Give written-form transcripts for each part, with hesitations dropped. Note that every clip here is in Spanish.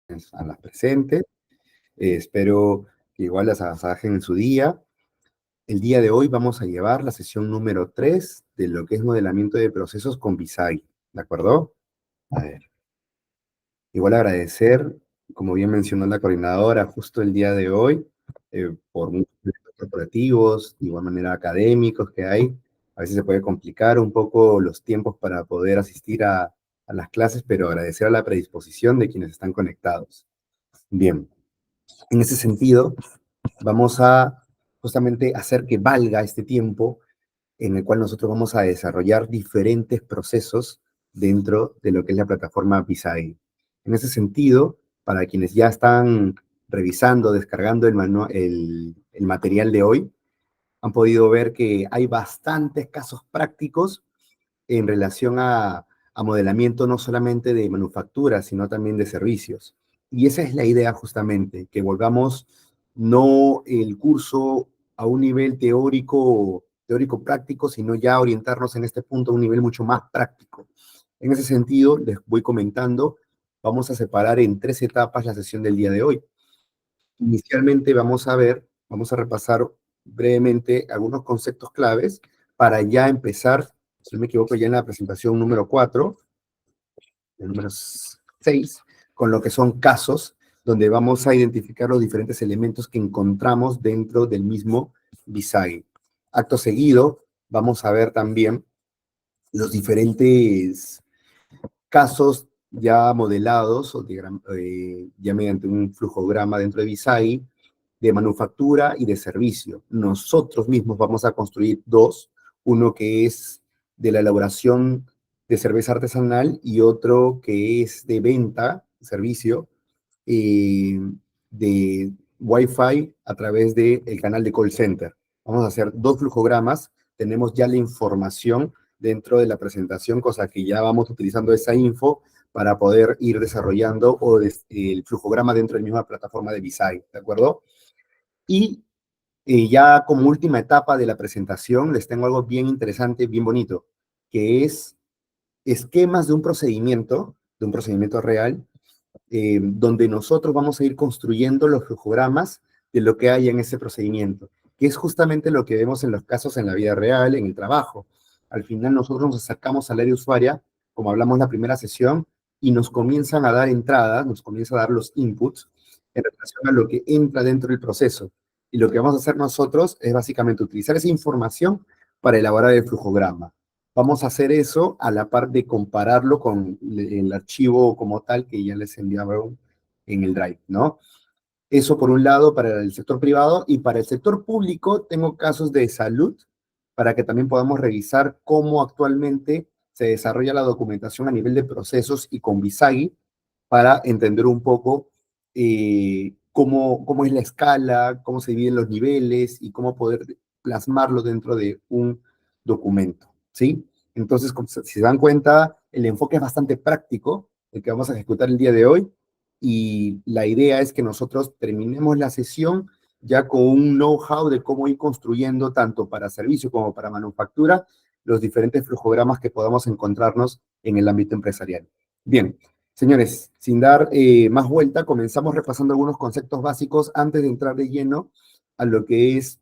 a las presentes. Espero que igual las agasajen en su día. El día de hoy vamos a llevar la sesión número 3 de lo que es modelamiento de procesos con Visagi, ¿de acuerdo? A ver, igual agradecer, como bien mencionó la coordinadora, justo el día de hoy, por muchos proyectos corporativos, de igual manera académicos que hay. A veces se puede complicar un poco los tiempos para poder asistir a las clases, pero agradecer a la predisposición de quienes están conectados. Bien, en ese sentido, vamos a justamente hacer que valga este tiempo en el cual nosotros vamos a desarrollar diferentes procesos dentro de lo que es la plataforma Visai. En ese sentido, para quienes ya están revisando, descargando el material de hoy, han podido ver que hay bastantes casos prácticos en relación a modelamiento no solamente de manufactura, sino también de servicios. Y esa es la idea justamente, que volvamos no el curso a un nivel teórico práctico, sino ya orientarnos en este punto a un nivel mucho más práctico. En ese sentido, les voy comentando, vamos a separar en 3 etapas la sesión del día de hoy. Inicialmente vamos a repasar brevemente algunos conceptos claves para ya empezar, si no me equivoco, ya en la presentación número 4, el número 6, con lo que son casos, donde vamos a identificar los diferentes elementos que encontramos dentro del mismo Visagi. Acto seguido, vamos a ver también los diferentes casos ya modelados, o ya mediante un flujograma dentro de Visagi, de manufactura y de servicio. Nosotros mismos vamos a construir dos, uno que es de la elaboración de cerveza artesanal y otro que es de venta, servicio, eh, de Wi-Fi a través del canal de call center. Vamos a hacer dos flujogramas, tenemos ya la información dentro de la presentación, cosa que ya vamos utilizando esa info para poder ir desarrollando el flujograma dentro de la misma plataforma de Visai, ¿de acuerdo? Y ya como última etapa de la presentación, les tengo algo bien interesante, bien bonito, que es esquemas de un procedimiento real, donde nosotros vamos a ir construyendo los flujogramas de lo que hay en ese procedimiento, que es justamente lo que vemos en los casos en la vida real, en el trabajo. Al final nosotros nos acercamos al área usuaria, como hablamos en la primera sesión, y nos comienzan a dar entradas, nos comienza a dar los inputs en relación a lo que entra dentro del proceso. Y lo que vamos a hacer nosotros es básicamente utilizar esa información para elaborar el flujograma. Vamos a hacer eso a la par de compararlo con el archivo como tal que ya les enviaba en el Drive, ¿no? Eso por un lado para el sector privado, y para el sector público tengo casos de salud para que también podamos revisar cómo actualmente se desarrolla la documentación a nivel de procesos y con Visagi para entender un poco cómo es la escala, cómo se dividen los niveles y cómo poder plasmarlo dentro de un documento, ¿sí? Entonces, si se dan cuenta, el enfoque es bastante práctico, el que vamos a ejecutar el día de hoy, y la idea es que nosotros terminemos la sesión ya con un know-how de cómo ir construyendo tanto para servicio como para manufactura los diferentes flujogramas que podamos encontrarnos en el ámbito empresarial. Bien, señores, sin dar más vuelta, comenzamos repasando algunos conceptos básicos antes de entrar de lleno a lo que es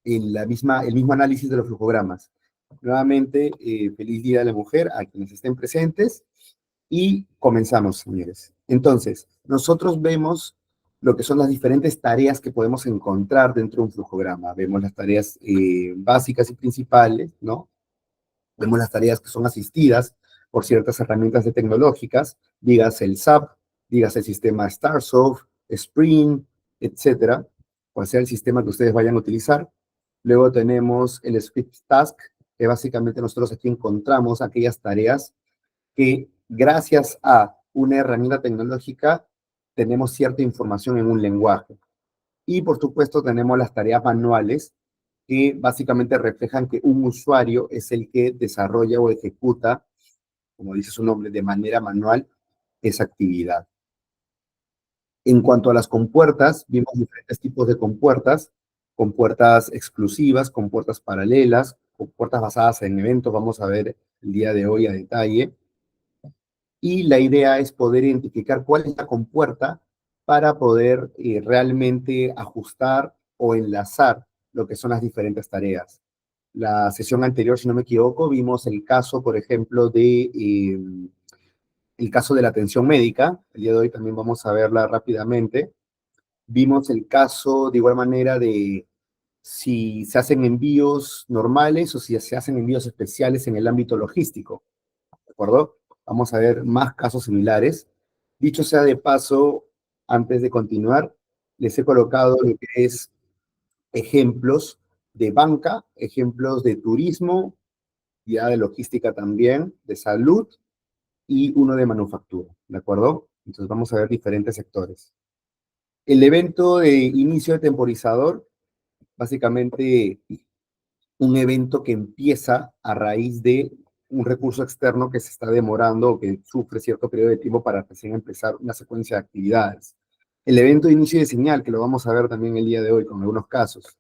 el mismo análisis de los flujogramas. Nuevamente, feliz Día de la Mujer a quienes estén presentes y comenzamos, señores. Entonces, nosotros vemos lo que son las diferentes tareas que podemos encontrar dentro de un flujograma. Vemos las tareas básicas y principales, ¿no? Vemos las tareas que son asistidas por ciertas herramientas tecnológicas, digas el SAP, digas el sistema Starsoft, Spring, etcétera, cual sea el sistema que ustedes vayan a utilizar. Luego tenemos el script task, que básicamente nosotros aquí encontramos aquellas tareas que gracias a una herramienta tecnológica tenemos cierta información en un lenguaje. Y por supuesto tenemos las tareas manuales, que básicamente reflejan que un usuario es el que desarrolla o ejecuta, como dice su nombre, de manera manual esa actividad. En cuanto a las compuertas, vimos diferentes tipos de compuertas exclusivas, compuertas paralelas, compuertas basadas en eventos, vamos a ver el día de hoy a detalle. y la idea es poder identificar cuál es la compuerta para poder realmente ajustar o enlazar lo que son las diferentes tareas. La sesión anterior, si no me equivoco, vimos el caso, por ejemplo, el caso de la atención médica. El día de hoy también vamos a verla rápidamente. Vimos el caso, de igual manera, de si se hacen envíos normales o si se hacen envíos especiales en el ámbito logístico, ¿de acuerdo? Vamos a ver más casos similares. Dicho sea de paso, antes de continuar, les he colocado lo que es ejemplos de banca, ejemplos de turismo, ya de logística también, de salud y uno de manufactura, ¿de acuerdo? Entonces vamos a ver diferentes sectores. El evento de inicio de temporizador, básicamente un evento que empieza a raíz de un recurso externo que se está demorando o que sufre cierto periodo de tiempo para recién empezar una secuencia de actividades. El evento de inicio de señal, que lo vamos a ver también el día de hoy con algunos casos.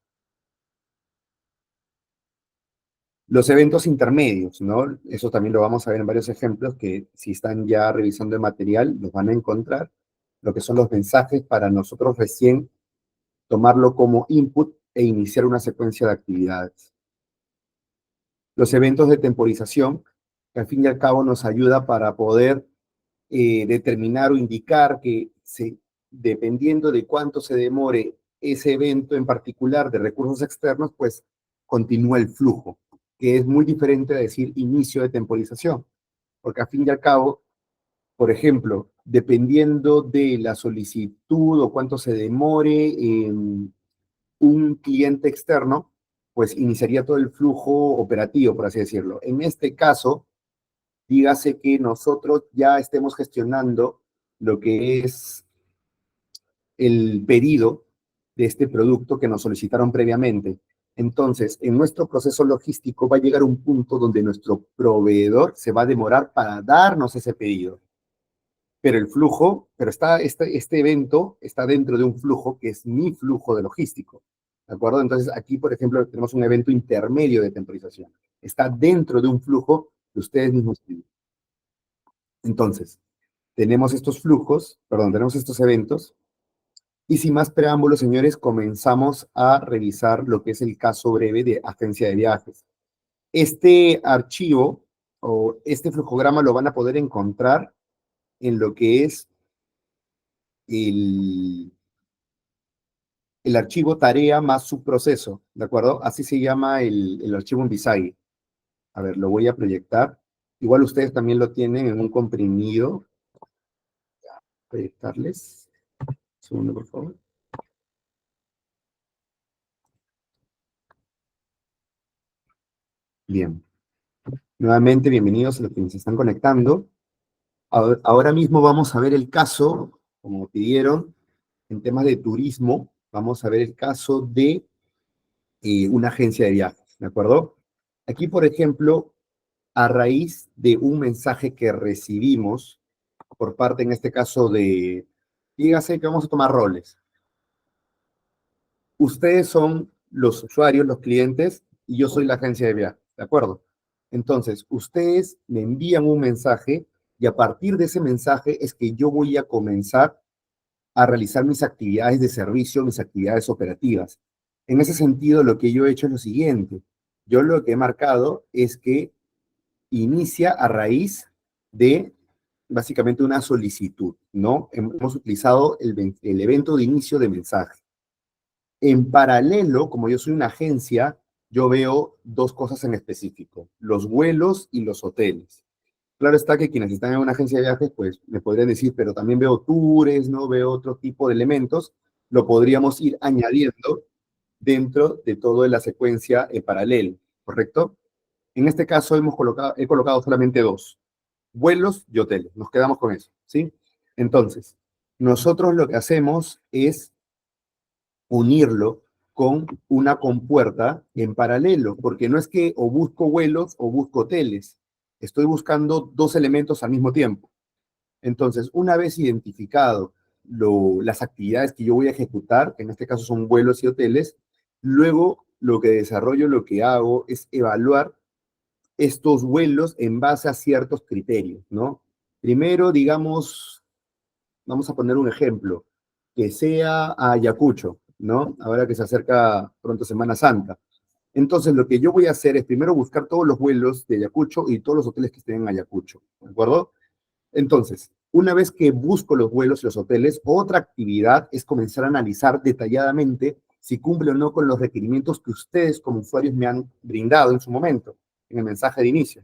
Los eventos intermedios, ¿no? Eso también lo vamos a ver en varios ejemplos que si están ya revisando el material, los van a encontrar. Lo que son los mensajes para nosotros recién tomarlo como input e iniciar una secuencia de actividades. Los eventos de temporización, que al fin y al cabo nos ayuda para poder determinar o indicar que dependiendo de cuánto se demore ese evento en particular de recursos externos, pues continúa el flujo, que es muy diferente a decir inicio de temporización, porque al fin y al cabo, por ejemplo, dependiendo de la solicitud o cuánto se demore un cliente externo, pues iniciaría todo el flujo operativo, por así decirlo. En este caso, dígase que nosotros ya estemos gestionando lo que es el pedido de este producto que nos solicitaron previamente. Entonces, en nuestro proceso logístico va a llegar un punto donde nuestro proveedor se va a demorar para darnos ese pedido. Pero el flujo, pero este evento está dentro de un flujo que es mi flujo de logístico. ¿De acuerdo? Entonces, aquí, por ejemplo, tenemos un evento intermedio de temporización. Está dentro de un flujo que ustedes mismos tienen. Entonces, tenemos estos flujos, perdón, tenemos estos eventos, y sin más preámbulos, señores, comenzamos a revisar lo que es el caso breve de agencia de viajes. Este archivo o este flujograma lo van a poder encontrar en lo que es el, el archivo tarea más subproceso, ¿de acuerdo? Así se llama el archivo en Visage. A ver, lo voy a proyectar. Igual ustedes también lo tienen en un comprimido. Proyectarles. Un segundo, por favor. Bien. Nuevamente, bienvenidos a los que se están conectando. Ahora mismo vamos a ver el caso, como pidieron, en temas de turismo, vamos a ver el caso de una agencia de viajes, ¿de acuerdo? Aquí, por ejemplo, a raíz de un mensaje que recibimos por parte, en este caso, dígase que vamos a tomar roles. Ustedes son los usuarios, los clientes, y yo soy la agencia de viajes, ¿de acuerdo? Entonces, ustedes me envían un mensaje y a partir de ese mensaje es que yo voy a comenzar a realizar mis actividades de servicio, mis actividades operativas. En ese sentido, lo que yo he hecho es lo siguiente. Yo lo que he marcado es que inicia a raíz de básicamente una solicitud, ¿no? Hemos utilizado el evento de inicio de mensaje. En paralelo, como yo soy una agencia, yo veo dos cosas en específico, los vuelos y los hoteles. Claro está que quienes están en una agencia de viajes, pues me podrían decir, pero también veo tours, ¿no? Veo otro tipo de elementos, lo podríamos ir añadiendo dentro de toda la secuencia en paralelo, ¿correcto? En este caso he colocado solamente dos, vuelos y hoteles, nos quedamos con eso, ¿sí? Entonces, nosotros lo que hacemos es unirlo con una compuerta en paralelo, porque no es que o busco vuelos o busco hoteles, estoy buscando dos elementos al mismo tiempo. Entonces, una vez identificado las actividades que yo voy a ejecutar, que en este caso son vuelos y hoteles, luego lo que desarrollo, lo que hago es evaluar estos vuelos en base a ciertos criterios, ¿no? Primero, digamos, vamos a poner un ejemplo, que sea a Ayacucho, ¿no? Ahora que se acerca pronto Semana Santa. Entonces, lo que yo voy a hacer es primero buscar todos los vuelos de Ayacucho y todos los hoteles que estén en Ayacucho, ¿de acuerdo? Entonces, una vez que busco los vuelos y los hoteles, otra actividad es comenzar a analizar detalladamente si cumple o no con los requerimientos que ustedes como usuarios me han brindado en su momento, en el mensaje de inicio.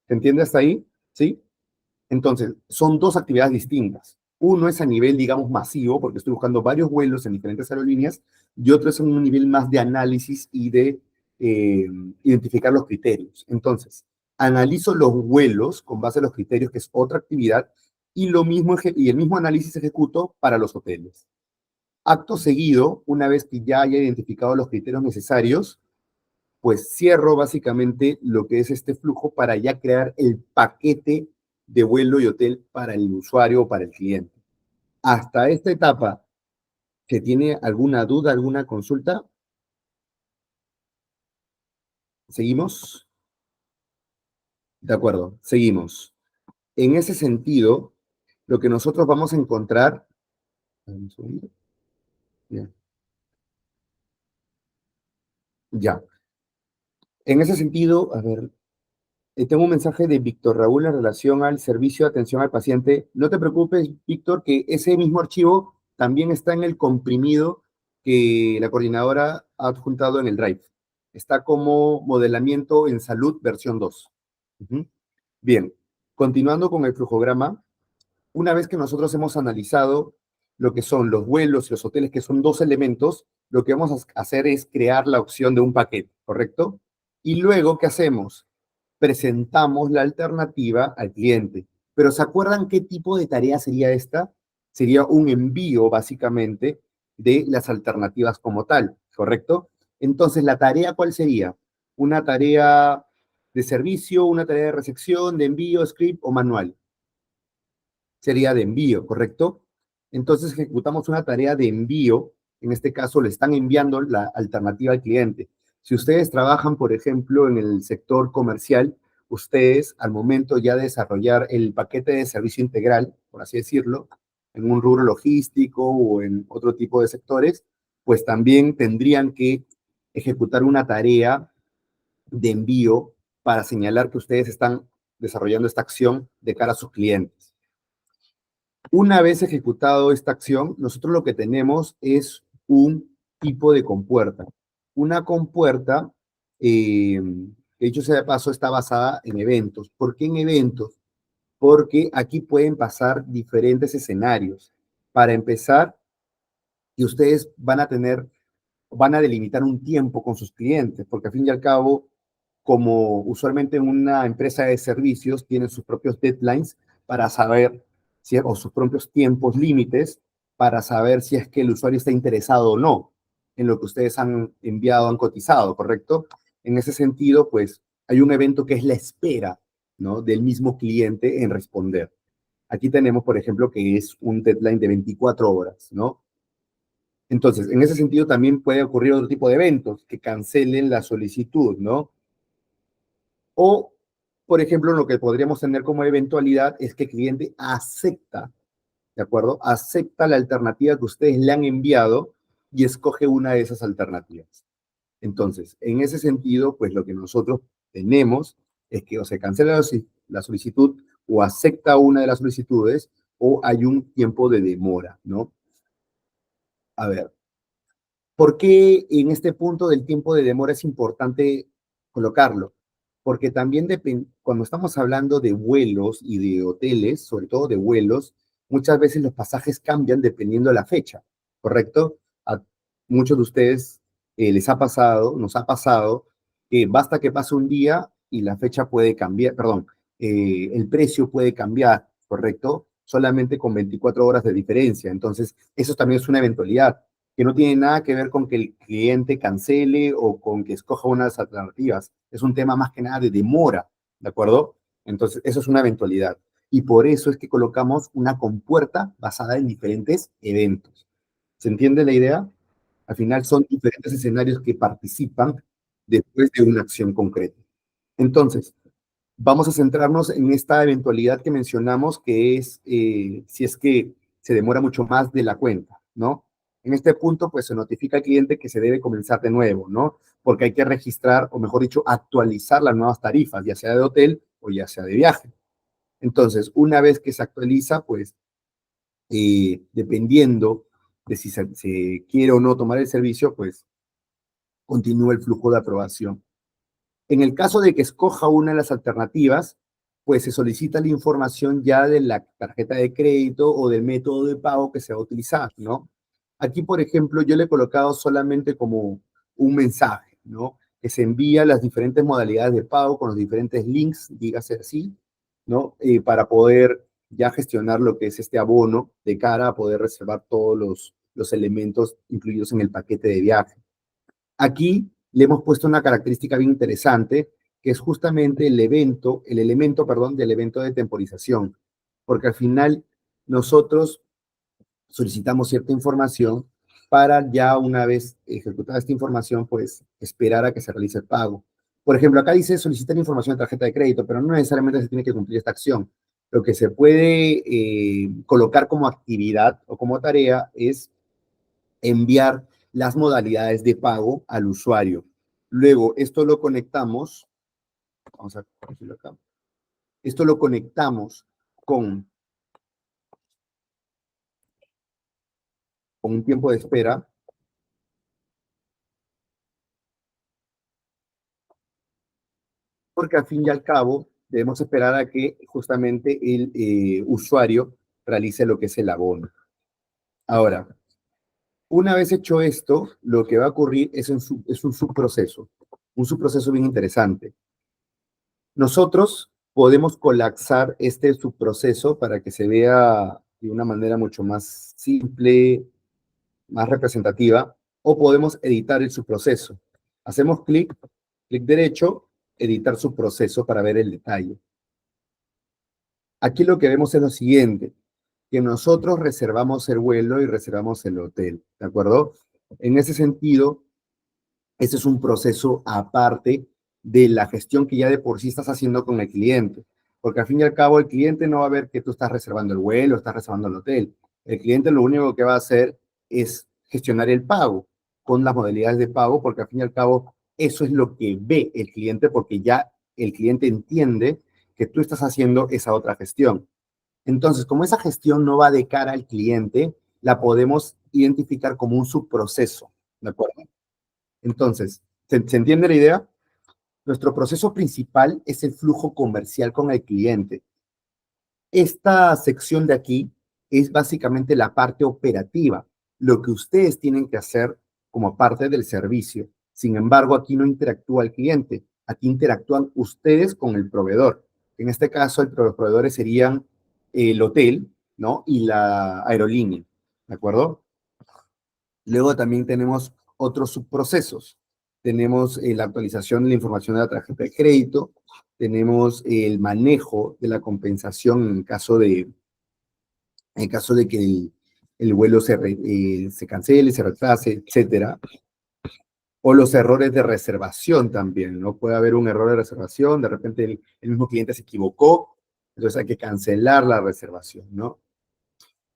¿Se entiende hasta ahí? ¿Sí? Entonces, son dos actividades distintas. Uno es a nivel, digamos, masivo, porque estoy buscando varios vuelos en diferentes aerolíneas, y otro es a un nivel más de análisis y de eh, identificar los criterios. Entonces, analizo los vuelos con base a los criterios, que es otra actividad, y, y el mismo análisis ejecuto para los hoteles. Acto seguido, una vez que ya haya identificado los criterios necesarios, pues cierro básicamente lo que es este flujo para ya crear el paquete de vuelo y hotel para el usuario o para el cliente. Hasta esta etapa, ¿que tiene alguna duda, alguna consulta? ¿Seguimos? De acuerdo, seguimos. En ese sentido, lo que nosotros vamos a encontrar, ya, ya. En ese sentido, a ver, tengo un mensaje de Víctor Raúl en relación al servicio de atención al paciente. No te preocupes, Víctor, que ese mismo archivo también está en el comprimido que la coordinadora ha adjuntado en el Drive. Está como modelamiento en salud versión 2. Ujú. Bien, continuando con el flujograma, una vez que nosotros hemos analizado lo que son los vuelos y los hoteles, que son dos elementos, lo que vamos a hacer es crear la opción de un paquete, ¿correcto? Y luego, ¿qué hacemos? Presentamos la alternativa al cliente. Pero ¿se acuerdan qué tipo de tarea sería esta? Sería un envío, básicamente, de las alternativas como tal, ¿correcto? Entonces, ¿la tarea cuál sería? Una tarea de servicio, una tarea de recepción, de envío, script o manual. Sería de envío, ¿correcto? Entonces ejecutamos una tarea de envío, en este caso le están enviando la alternativa al cliente. Si ustedes trabajan, por ejemplo, en el sector comercial, ustedes al momento ya de desarrollar el paquete de servicio integral, por así decirlo, en un rubro logístico o en otro tipo de sectores, pues también tendrían que ejecutar una tarea de envío para señalar que ustedes están desarrollando esta acción de cara a sus clientes. Una vez ejecutado esta acción, nosotros lo que tenemos es un tipo de compuerta. Una compuerta, de hecho sea de paso, está basada en eventos. ¿Por qué en eventos? Porque aquí pueden pasar diferentes escenarios. Para empezar, y ustedes van a delimitar un tiempo con sus clientes, porque al fin y al cabo, como usualmente en una empresa de servicios, tienen sus propios deadlines para saber, si, o sus propios tiempos límites para saber si es que el usuario está interesado o no en lo que ustedes han enviado, han cotizado, ¿correcto? En ese sentido, pues hay un evento que es la espera, ¿no? Del mismo cliente en responder. Aquí tenemos, por ejemplo, que es un deadline de 24 horas, ¿no? Entonces, en ese sentido también puede ocurrir otro tipo de eventos que cancelen la solicitud, ¿no? O, por ejemplo, lo que podríamos tener como eventualidad es que el cliente acepta, ¿de acuerdo? Acepta la alternativa que ustedes le han enviado y escoge una de esas alternativas. Entonces, en ese sentido, pues lo que nosotros tenemos es que o se cancela la solicitud o acepta una de las solicitudes o hay un tiempo de demora, ¿no? A ver, ¿por qué en este punto del tiempo de demora es importante colocarlo? Porque también cuando estamos hablando de vuelos y de hoteles, sobre todo de vuelos, muchas veces los pasajes cambian dependiendo de la fecha, ¿correcto? A muchos de ustedes les ha pasado, nos ha pasado, que basta que pase un día y la fecha puede cambiar, perdón, el precio puede cambiar, ¿correcto? Solamente con 24 horas de diferencia. Entonces, eso también es una eventualidad que no tiene nada que ver con que el cliente cancele o con que escoja unas alternativas. Es un tema más que nada de demora, ¿de acuerdo? Entonces, eso es una eventualidad. Y por eso es que colocamos una compuerta basada en diferentes eventos. ¿Se entiende la idea? Al final son diferentes escenarios que participan después de una acción concreta. Entonces, Vamos a centrarnos en esta eventualidad que mencionamos, que es si es que se demora mucho más de la cuenta, ¿no? En este punto, pues se notifica al cliente que se debe comenzar de nuevo, ¿no? Porque hay que registrar, o mejor dicho, actualizar las nuevas tarifas, ya sea de hotel o ya sea de viaje. Entonces, una vez que se actualiza, pues, dependiendo de si se quiere o no tomar el servicio, pues continúa el flujo de aprobación. En el caso de que escoja una de las alternativas, pues se solicita la información ya de la tarjeta de crédito o del método de pago que se va a utilizar, ¿no? Aquí, por ejemplo, yo le he colocado solamente como un mensaje, ¿no? Que se envía las diferentes modalidades de pago con los diferentes links, dígase así, ¿no? Para poder ya gestionar lo que es este abono de cara a poder reservar todos los elementos incluidos en el paquete de viaje. Aquí le hemos puesto una característica bien interesante, que es justamente el elemento, perdón, del evento de temporización, porque al final nosotros solicitamos cierta información para ya una vez ejecutada esta información, pues esperar a que se realice el pago. Por ejemplo, acá dice solicitar información de tarjeta de crédito, pero no necesariamente se tiene que cumplir esta acción. Lo que se puede colocar como actividad o como tarea es enviar las modalidades de pago al usuario. Luego, esto lo conectamos, vamos a corregirlo acá, esto lo conectamos con, con un tiempo de espera, porque al fin y al cabo debemos esperar a que justamente el usuario realice lo que es el abono. Ahora, una vez hecho esto, lo que va a ocurrir es un subproceso bien interesante. Nosotros podemos colapsar este subproceso para que se vea de una manera mucho más simple, más representativa, o podemos editar el subproceso. Hacemos clic derecho, editar subproceso para ver el detalle. Aquí lo que vemos es lo siguiente, que nosotros reservamos el vuelo y reservamos el hotel, ¿de acuerdo? En ese sentido, ese es un proceso aparte de la gestión que ya de por sí estás haciendo con el cliente. Porque al fin y al cabo el cliente no va a ver que tú estás reservando el vuelo, estás reservando el hotel. El cliente lo único que va a hacer es gestionar el pago con las modalidades de pago, porque al fin y al cabo eso es lo que ve el cliente, porque ya el cliente entiende que tú estás haciendo esa otra gestión. Entonces, como esa gestión no va de cara al cliente, la podemos identificar como un subproceso, ¿de acuerdo? Entonces, ¿se entiende la idea? Nuestro proceso principal es el flujo comercial con el cliente. Esta sección de aquí es básicamente la parte operativa, lo que ustedes tienen que hacer como parte del servicio. Sin embargo, aquí no interactúa el cliente, aquí interactúan ustedes con el proveedor. En este caso, los proveedores serían el hotel, ¿no? Y la aerolínea, ¿de acuerdo? Luego también tenemos otros subprocesos. Tenemos la actualización de la información de la tarjeta de crédito, tenemos el manejo de la compensación en caso de que el vuelo se cancele, se retrase, etcétera. O los errores de reservación también, ¿no? Puede haber un error de reservación, de repente el mismo cliente se equivocó, entonces hay que cancelar la reservación, ¿no?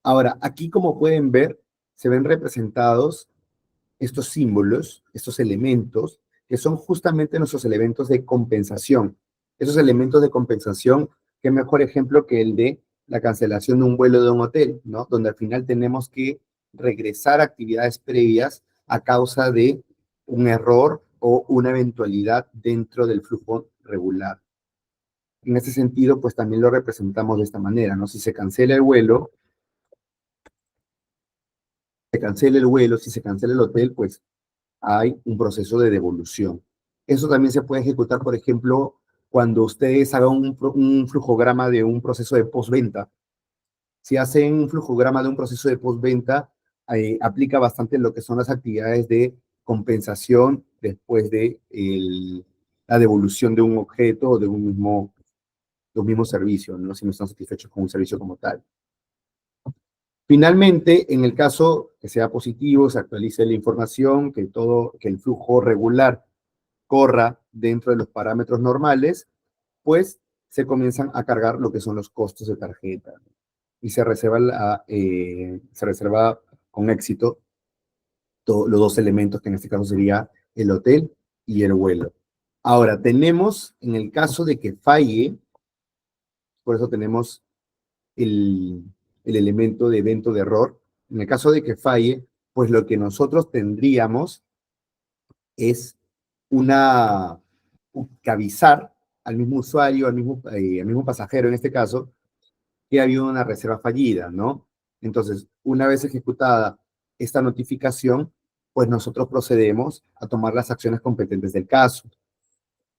Ahora, aquí como pueden ver, se ven representados estos símbolos, estos elementos, que son justamente nuestros elementos de compensación. Esos elementos de compensación, qué mejor ejemplo que el de la cancelación de un vuelo de un hotel, ¿no? Donde al final tenemos que regresar a actividades previas a causa de un error o una eventualidad dentro del flujo regular. En ese sentido, pues también lo representamos de esta manera, ¿no? Si se cancela el vuelo, se cancela el vuelo, si se cancela el hotel, pues hay un proceso de devolución. Eso también se puede ejecutar, por ejemplo, cuando ustedes hagan un flujograma de un proceso de postventa. Si hacen un flujograma de un proceso de postventa, aplica bastante lo que son las actividades de compensación después de la devolución de un objeto o de un mismo servicio, ¿no? Si no están satisfechos con un servicio como tal. Finalmente, en el caso que sea positivo, se actualice la información, que el flujo regular corra dentro de los parámetros normales, pues se comienzan a cargar lo que son los costos de tarjeta y se reserva con éxito los dos elementos que en este caso sería el hotel y el vuelo. Ahora, tenemos, en el caso de que falle, por eso tenemos el, el elemento de evento de error, en el caso de que falle, pues lo que nosotros tendríamos es una, que avisar al mismo usuario, al mismo pasajero en este caso, que ha habido una reserva fallida, ¿no? Entonces, una vez ejecutada esta notificación, pues nosotros procedemos a tomar las acciones competentes del caso.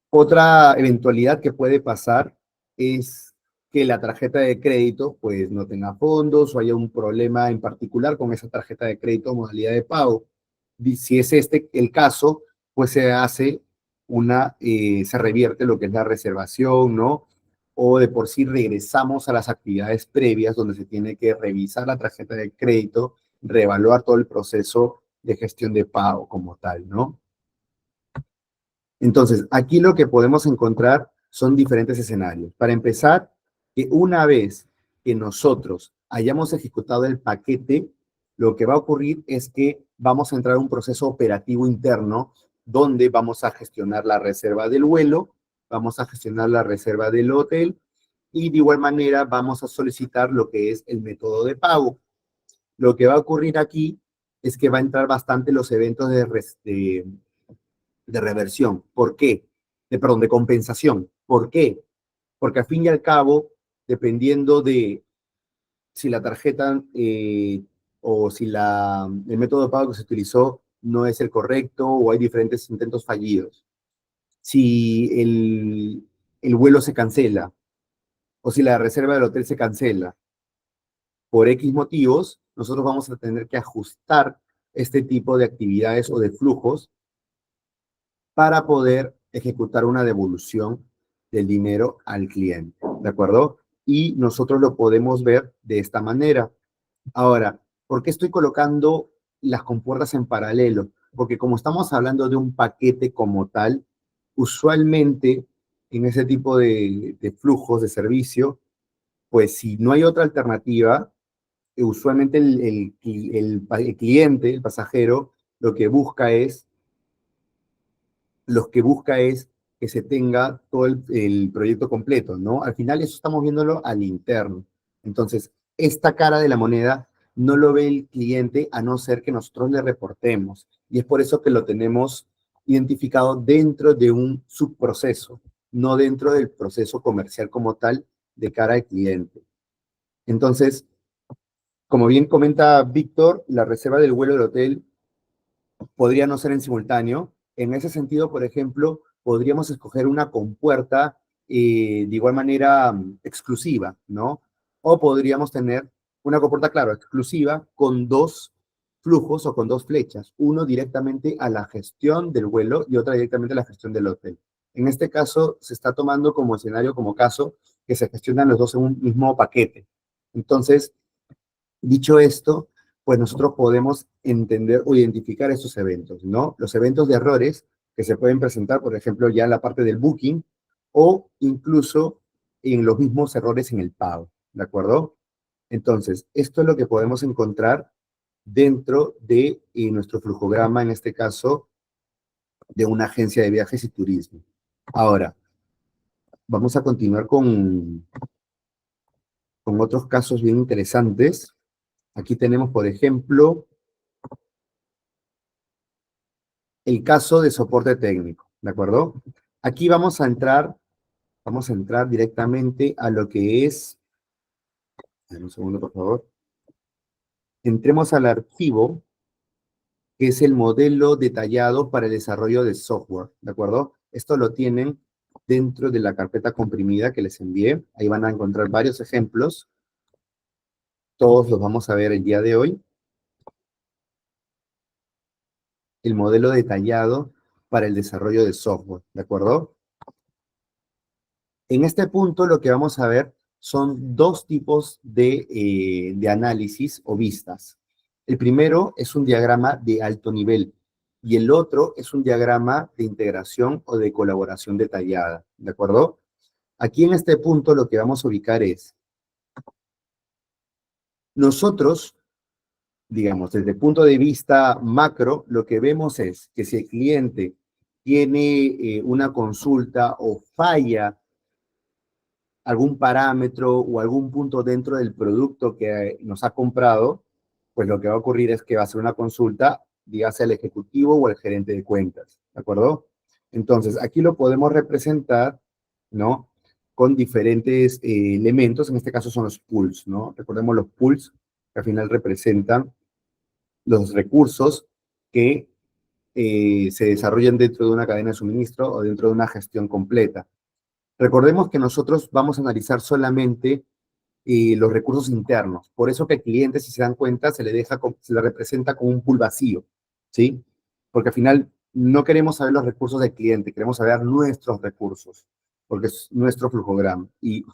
Otra eventualidad que puede pasar es que la tarjeta de crédito pues no tenga fondos o haya un problema en particular con esa tarjeta de crédito o modalidad de pago. Y si es este el caso, pues se revierte lo que es la reservación, ¿no? O de por sí regresamos a las actividades previas donde se tiene que revisar la tarjeta de crédito, reevaluar todo el proceso de gestión de pago como tal, ¿no? Entonces, aquí lo que podemos encontrar son diferentes escenarios. Para empezar, que una vez que nosotros hayamos ejecutado el paquete, lo que va a ocurrir es que vamos a entrar a un proceso operativo interno donde vamos a gestionar la reserva del vuelo, vamos a gestionar la reserva del hotel y de igual manera vamos a solicitar lo que es el método de pago. Lo que va a ocurrir aquí es que va a entrar bastante los eventos de reversión. ¿Por qué? De compensación. ¿Por qué? Porque al fin y al cabo, dependiendo de si la tarjeta o si el método de pago que se utilizó no es el correcto o hay diferentes intentos fallidos. Si el vuelo se cancela o si la reserva del hotel se cancela por X motivos, nosotros vamos a tener que ajustar este tipo de actividades o de flujos para poder ejecutar una devolución del dinero al cliente, ¿de acuerdo? Y nosotros lo podemos ver de esta manera. Ahora, ¿por qué estoy colocando las compuertas en paralelo? Porque como estamos hablando de un paquete como tal, usualmente en ese tipo de flujos de servicio, pues si no hay otra alternativa, usualmente el cliente, el pasajero, lo que busca es que se tenga todo el proyecto completo, ¿no? Al final eso estamos viéndolo al interno. Entonces, esta cara de la moneda no lo ve el cliente a no ser que nosotros le reportemos. Y es por eso que lo tenemos identificado dentro de un subproceso, no dentro del proceso comercial como tal de cara al cliente. Entonces, como bien comenta Víctor, la reserva del vuelo del hotel podría no ser en simultáneo. En ese sentido, por ejemplo, podríamos escoger una compuerta de igual manera exclusiva, ¿no? O podríamos tener una compuerta, claro, exclusiva con dos flujos o con dos flechas, uno directamente a la gestión del vuelo y otra directamente a la gestión del hotel. En este caso, se está tomando como escenario, como caso, que se gestionan los dos en un mismo paquete. Entonces, dicho esto, pues nosotros podemos entender o identificar estos eventos, ¿no? Los eventos de errores que se pueden presentar, por ejemplo, ya en la parte del booking o incluso en los mismos errores en el pago, ¿de acuerdo? Entonces, esto es lo que podemos encontrar dentro de nuestro flujograma, en este caso, de una agencia de viajes y turismo. Ahora, vamos a continuar con otros casos bien interesantes. Aquí tenemos, por ejemplo, el caso de soporte técnico, ¿de acuerdo? Aquí vamos a entrar directamente a lo que es, un segundo por favor, entremos al archivo, que es el modelo detallado para el desarrollo de software, ¿de acuerdo? Esto lo tienen dentro de la carpeta comprimida que les envié, ahí van a encontrar varios ejemplos, todos los vamos a ver el día de hoy, el modelo detallado para el desarrollo de software, ¿de acuerdo? En este punto lo que vamos a ver son dos tipos de análisis o vistas. El primero es un diagrama de alto nivel y el otro es un diagrama de integración o de colaboración detallada, ¿de acuerdo? Aquí en este punto lo que vamos a ubicar es, nosotros, digamos, desde el punto de vista macro, lo que vemos es que si el cliente tiene una consulta o falla algún parámetro o algún punto dentro del producto que nos ha comprado, pues lo que va a ocurrir es que va a hacer una consulta, dígase al ejecutivo o al gerente de cuentas, ¿de acuerdo? Entonces, aquí lo podemos representar, ¿no? Con diferentes elementos, en este caso son los pools, ¿no? Recordemos los pools, que al final representan los recursos que se desarrollan dentro de una cadena de suministro o dentro de una gestión completa. Recordemos que nosotros vamos a analizar solamente los recursos internos. Por eso que al cliente, si se dan cuenta, se le representa como un pool vacío, ¿sí? Porque al final no queremos saber los recursos del cliente, queremos saber nuestros recursos, porque es nuestro flujograma. Y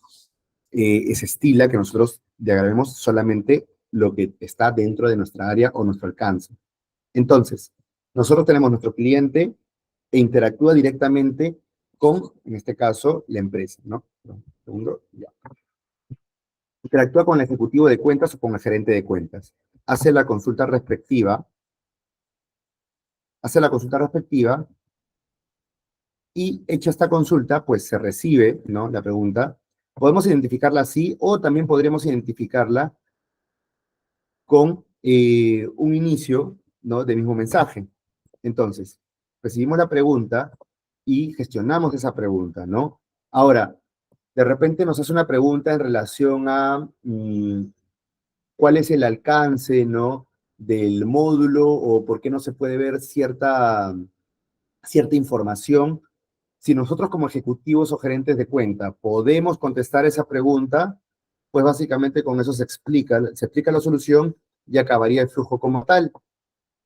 se estila que nosotros diagramemos solamente lo que está dentro de nuestra área o nuestro alcance. Entonces, nosotros tenemos nuestro cliente e interactúa directamente con, en este caso, la empresa, ¿no? Un segundo, ya. Interactúa con el ejecutivo de cuentas o con el gerente de cuentas. Hace la consulta respectiva, hace la consulta respectiva y hecha esta consulta, pues se recibe, ¿no? La pregunta. Podemos identificarla así o también podríamos identificarla con un inicio, ¿no? Del mismo mensaje. Entonces, recibimos la pregunta y gestionamos esa pregunta, ¿no? Ahora, de repente nos hace una pregunta en relación a cuál es el alcance, ¿no? Del módulo o por qué no se puede ver cierta información. Si nosotros como ejecutivos o gerentes de cuenta podemos contestar esa pregunta, pues básicamente con eso se explica la solución y acabaría el flujo como tal.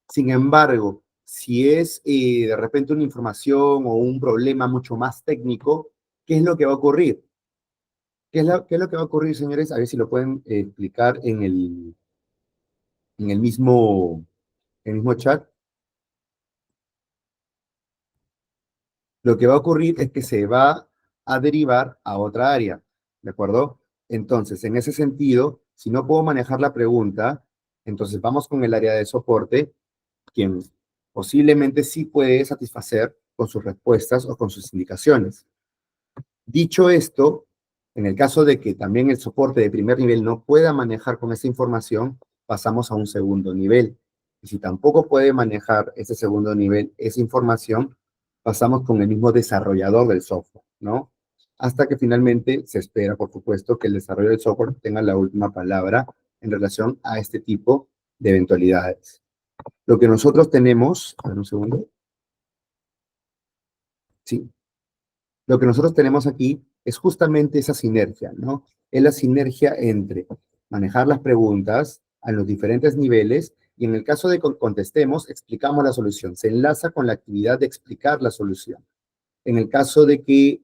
Sin embargo, si es de repente una información o un problema mucho más técnico, ¿qué es lo que va a ocurrir? ¿Qué es lo que va a ocurrir, señores? A ver si lo pueden explicar en el mismo chat. Lo que va a ocurrir es que se va a derivar a otra área, ¿de acuerdo? Entonces, en ese sentido, si no puedo manejar la pregunta, entonces vamos con el área de soporte, quien posiblemente sí puede satisfacer con sus respuestas o con sus indicaciones. Dicho esto, en el caso de que también el soporte de primer nivel no pueda manejar con esa información, pasamos a un segundo nivel. Y si tampoco puede manejar ese segundo nivel, esa información, pasamos con el mismo desarrollador del software, ¿no? Hasta que finalmente se espera, por supuesto, que el desarrollo del software tenga la última palabra en relación a este tipo de eventualidades. Lo que nosotros tenemos, a ver un segundo, sí, lo que nosotros tenemos aquí es justamente esa sinergia, ¿no? Es la sinergia entre manejar las preguntas a los diferentes niveles y en el caso de que contestemos, explicamos la solución. Se enlaza con la actividad de explicar la solución. En el caso de que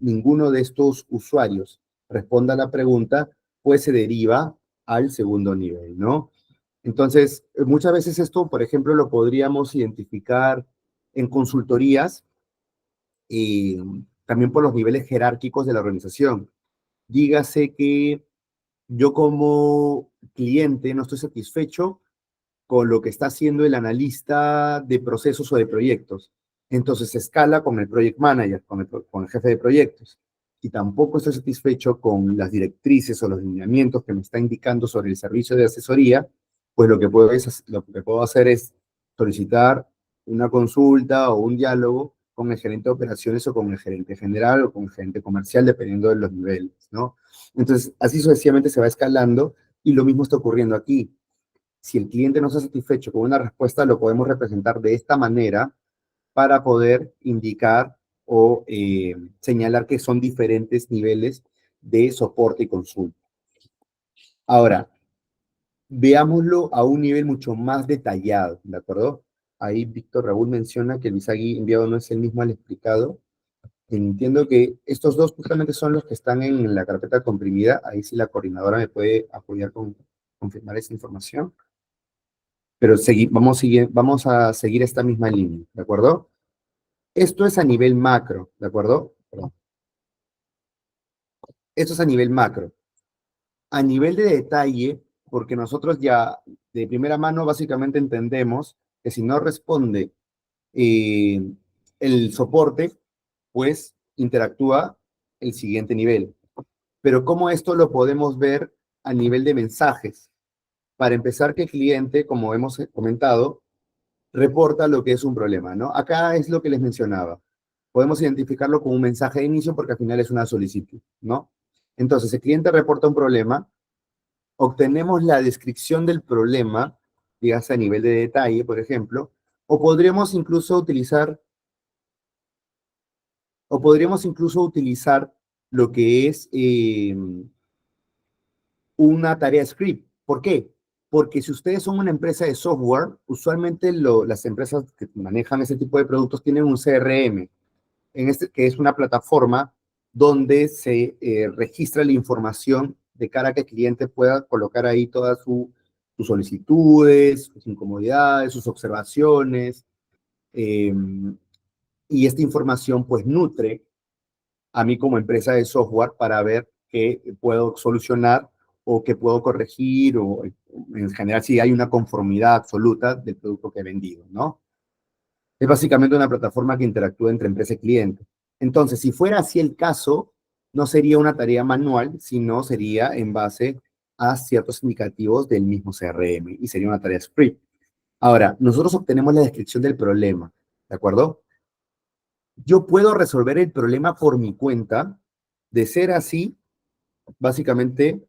ninguno de estos usuarios responda a la pregunta, pues se deriva al segundo nivel, ¿no? Entonces, muchas veces esto, por ejemplo, lo podríamos identificar en consultorías eh, también por los niveles jerárquicos de la organización. Dígase que yo como cliente no estoy satisfecho con lo que está haciendo el analista de procesos o de proyectos. Entonces se escala con el project manager, con el jefe de proyectos. Y tampoco estoy satisfecho con las directrices o los lineamientos que me está indicando sobre el servicio de asesoría, pues lo que puedo hacer es solicitar una consulta o un diálogo con el gerente de operaciones o con el gerente general o con el gerente comercial, dependiendo de los niveles, ¿no? Entonces, así sucesivamente se va escalando y lo mismo está ocurriendo aquí. Si el cliente no está satisfecho con una respuesta, lo podemos representar de esta manera para poder indicar o señalar que son diferentes niveles de soporte y consulta. Ahora, veámoslo a un nivel mucho más detallado, ¿de acuerdo? Ahí Víctor Raúl menciona que el Visagi enviado no es el mismo al explicado. Entiendo que estos dos justamente son los que están en la carpeta comprimida. Ahí sí la coordinadora me puede apoyar con confirmar esa información. Pero vamos a seguir esta misma línea, ¿de acuerdo? Esto es a nivel macro, ¿de acuerdo? Perdón. Esto es a nivel macro. A nivel de detalle, porque nosotros ya de primera mano básicamente entendemos que si no responde eh, el soporte, pues interactúa el siguiente nivel. Pero ¿cómo esto lo podemos ver a nivel de mensajes? Para empezar, que el cliente, como hemos comentado, reporta lo que es un problema, ¿no? Acá es lo que les mencionaba. Podemos identificarlo como un mensaje de inicio porque al final es una solicitud, ¿no? Entonces, el cliente reporta un problema, obtenemos la descripción del problema, digamos a nivel de detalle, por ejemplo, o podríamos incluso utilizar, o podríamos incluso utilizar lo que es una tarea script. ¿Por qué? Porque si ustedes son una empresa de software, usualmente las empresas que manejan ese tipo de productos tienen un CRM, que es una plataforma donde se registra la información de cara a que el cliente pueda colocar ahí todas sus solicitudes, sus incomodidades, sus observaciones, eh, y esta información pues nutre a mí como empresa de software para ver qué puedo solucionar o qué puedo corregir o en general si hay una conformidad absoluta del producto que he vendido, ¿no? Es básicamente una plataforma que interactúa entre empresa y cliente. Entonces, si fuera así el caso, no sería una tarea manual, sino sería en base a ciertos indicativos del mismo CRM y sería una tarea script. Ahora, nosotros obtenemos la descripción del problema, ¿de acuerdo? Yo puedo resolver el problema por mi cuenta. De ser así, básicamente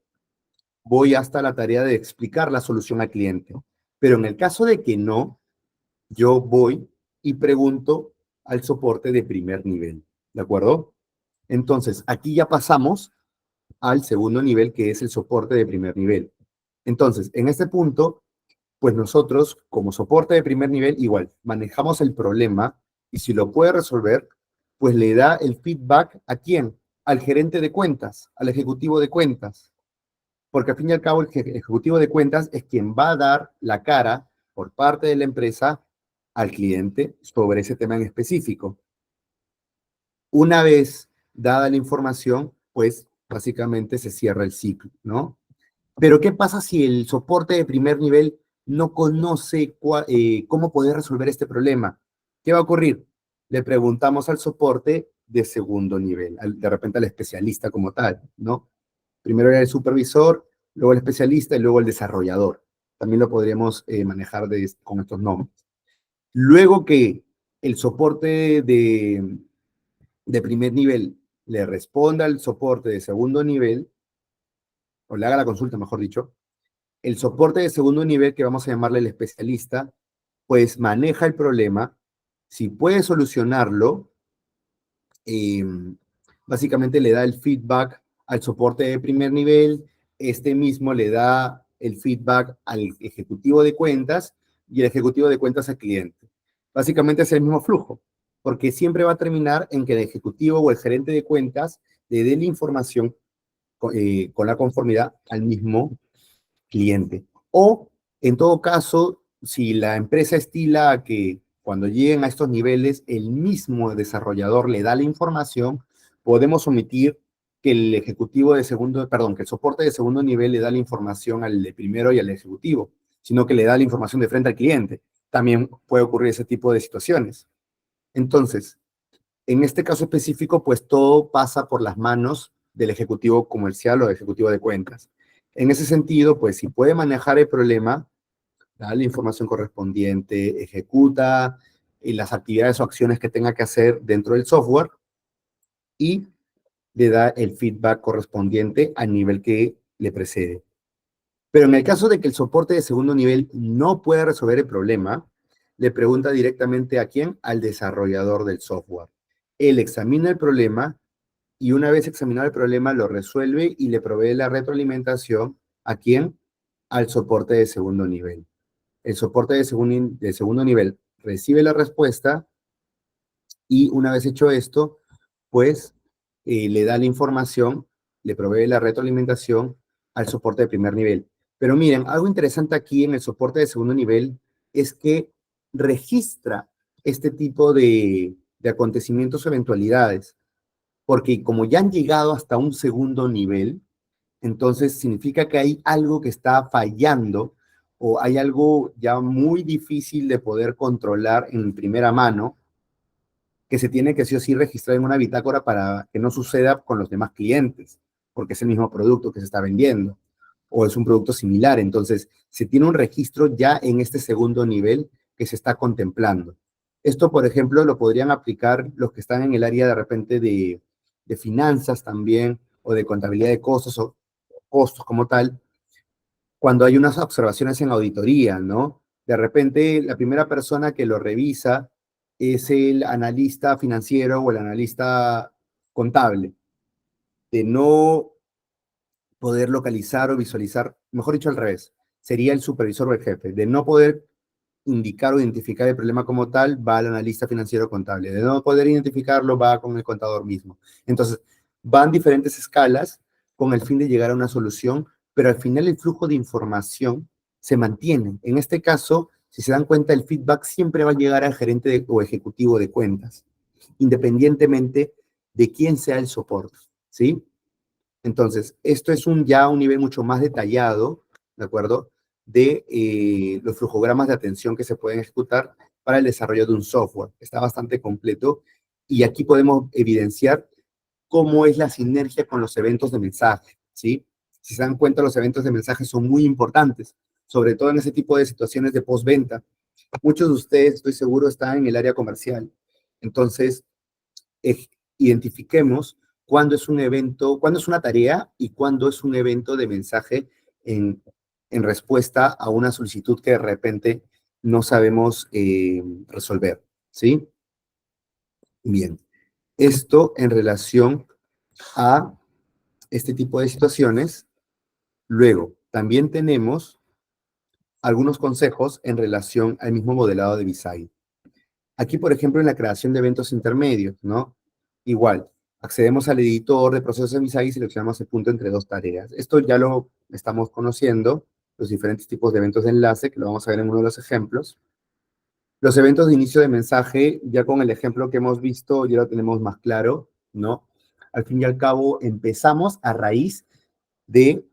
voy hasta la tarea de explicar la solución al cliente. Pero en el caso de que no, yo voy y pregunto al soporte de primer nivel, ¿de acuerdo? Entonces, aquí ya pasamos al segundo nivel, que es el soporte de primer nivel. Entonces, en este punto, pues nosotros, como soporte de primer nivel, igual, manejamos el problema y si lo puede resolver, pues le da el feedback ¿a quién? Al gerente de cuentas, al ejecutivo de cuentas. Porque al fin y al cabo el ejecutivo de cuentas es quien va a dar la cara por parte de la empresa al cliente sobre ese tema en específico. Una vez dada la información, pues básicamente se cierra el ciclo, ¿no? Pero ¿qué pasa si el soporte de primer nivel no conoce cómo poder resolver este problema? ¿Qué va a ocurrir? Le preguntamos al soporte de segundo nivel, de repente al especialista como tal, ¿no? Primero era el supervisor, luego el especialista y luego el desarrollador. También lo podríamos manejar con estos nombres. Luego que el soporte de primer nivel le responda al soporte de segundo nivel, o le haga la consulta, mejor dicho, el soporte de segundo nivel, que vamos a llamarle el especialista, pues maneja el problema. Si puede solucionarlo, eh, básicamente le da el feedback al soporte de primer nivel, este mismo le da el feedback al ejecutivo de cuentas y el ejecutivo de cuentas al cliente. Básicamente es el mismo flujo, porque siempre va a terminar en que el ejecutivo o el gerente de cuentas le dé la información con la conformidad al mismo cliente. O, en todo caso, si la empresa estila que cuando lleguen a estos niveles, el mismo desarrollador le da la información, podemos omitir que el ejecutivo de segundo, perdón, que el soporte de segundo nivel le da la información al de primero y al ejecutivo, sino que le da la información de frente al cliente. También puede ocurrir ese tipo de situaciones. Entonces, en este caso específico, pues todo pasa por las manos del ejecutivo comercial o ejecutivo de cuentas. En ese sentido, pues si puede manejar el problema, da la información correspondiente, ejecuta las actividades o acciones que tenga que hacer dentro del software y le da el feedback correspondiente al nivel que le precede. Pero en el caso de que el soporte de segundo nivel no pueda resolver el problema, le pregunta directamente a quién, al desarrollador del software. Él examina el problema y una vez examinado el problema lo resuelve y le provee la retroalimentación a quién, al soporte de segundo nivel. El soporte de segundo nivel recibe la respuesta y una vez hecho esto, pues le da la información, le provee la retroalimentación al soporte de primer nivel. Pero miren, algo interesante aquí en el soporte de segundo nivel es que registra este tipo de acontecimientos o eventualidades. porque como ya han llegado hasta un segundo nivel, entonces significa que hay algo que está fallando o hay algo ya muy difícil de poder controlar en primera mano que se tiene que sí o sí registrar en una bitácora para que no suceda con los demás clientes, porque es el mismo producto que se está vendiendo o es un producto similar. Entonces, se tiene un registro ya en este segundo nivel que se está contemplando. Esto, por ejemplo, lo podrían aplicar los que están en el área de repente de finanzas también o de contabilidad de costos o costos como tal, cuando hay unas observaciones en auditoría, ¿no? De repente, la primera persona que lo revisa es el analista financiero o el analista contable, de no poder localizar o visualizar, mejor dicho al revés, sería el supervisor o el jefe, de no poder indicar o identificar el problema como tal, va al analista financiero contable. De no poder identificarlo, va con el contador mismo. Entonces, van diferentes escalas con el fin de llegar a una solución, pero al final el flujo de información se mantiene. En este caso, si se dan cuenta, el feedback siempre va a llegar al gerente o ejecutivo de cuentas, independientemente de quién sea el soporte, ¿sí? Entonces, esto es ya un nivel mucho más detallado, ¿de acuerdo? De los flujogramas de atención que se pueden ejecutar para el desarrollo de un software. Está bastante completo y aquí podemos evidenciar cómo es la sinergia con los eventos de mensaje, ¿sí? Si se dan cuenta, los eventos de mensaje son muy importantes, sobre todo en ese tipo de situaciones de postventa. Muchos de ustedes, estoy seguro, están en el área comercial. Entonces, eh, identifiquemos cuándo es un evento, cuándo es una tarea y cuándo es un evento de mensaje en, en respuesta a una solicitud que de repente no sabemos resolver, ¿sí? Bien, esto en relación a este tipo de situaciones. Luego, también tenemos algunos consejos en relación al mismo modelado de Visay. Aquí, por ejemplo, en la creación de eventos intermedios, ¿no? Igual, accedemos al editor de procesos de Visay y seleccionamos el punto entre dos tareas. Esto ya lo estamos conociendo, los diferentes tipos de eventos de enlace, que lo vamos a ver en uno de los ejemplos. Los eventos de inicio de mensaje, ya con el ejemplo que hemos visto, ya lo tenemos más claro, ¿no? Al fin y al cabo, empezamos a raíz de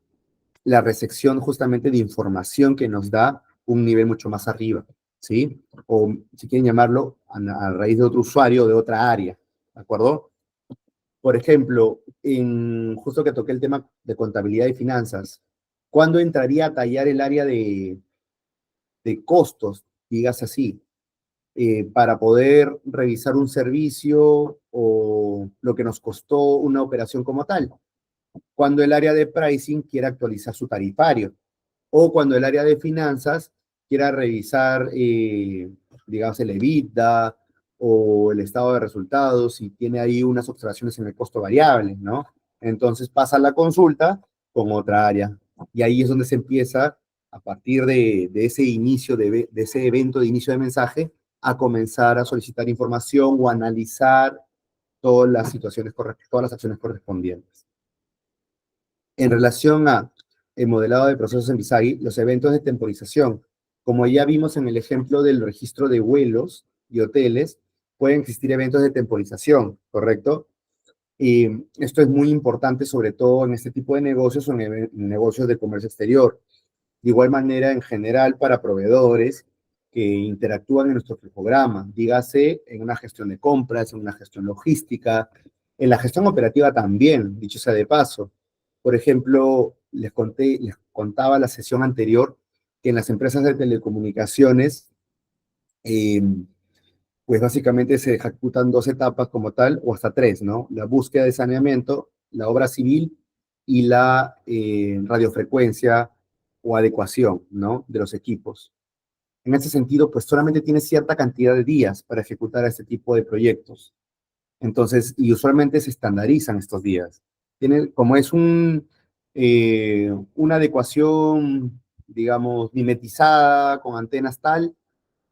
la recepción justamente de información que nos da un nivel mucho más arriba, ¿sí? O si quieren llamarlo, a raíz de otro usuario de otra área, ¿de acuerdo? Por ejemplo, justo que toqué el tema de contabilidad y finanzas, ¿cuándo entraría a tallar el área de costos, digas así, para poder revisar un servicio o lo que nos costó una operación como tal? Cuando el área de pricing quiera actualizar su tarifario o cuando el área de finanzas quiera revisar, digamos, el EBITDA o el estado de resultados y tiene ahí unas observaciones en el costo variable, ¿no? Entonces pasa la consulta con otra área. Y ahí es donde se empieza, a partir de ese inicio, de ese evento de inicio de mensaje, a comenzar a solicitar información o analizar todas las situaciones todas las acciones correspondientes. En relación a el modelado de procesos en Visagi, los eventos de temporización, como ya vimos en el ejemplo del registro de vuelos y hoteles, pueden existir eventos de temporización, ¿correcto? Y esto es muy importante, sobre todo en este tipo de negocios o en negocios de comercio exterior. De igual manera, en general, para proveedores que interactúan en nuestro programa, dígase en una gestión de compras, en una gestión logística, en la gestión operativa también, dicho sea de paso. Por ejemplo, les contaba la sesión anterior que en las empresas de telecomunicaciones, eh, pues básicamente se ejecutan dos etapas como tal, o hasta tres, ¿no? La búsqueda de saneamiento, la obra civil y la radiofrecuencia o adecuación, ¿no? De los equipos. En ese sentido, pues solamente tiene cierta cantidad de días para ejecutar este tipo de proyectos. Entonces, y usualmente se estandarizan estos días. Como es una adecuación, digamos, mimetizada con antenas tal,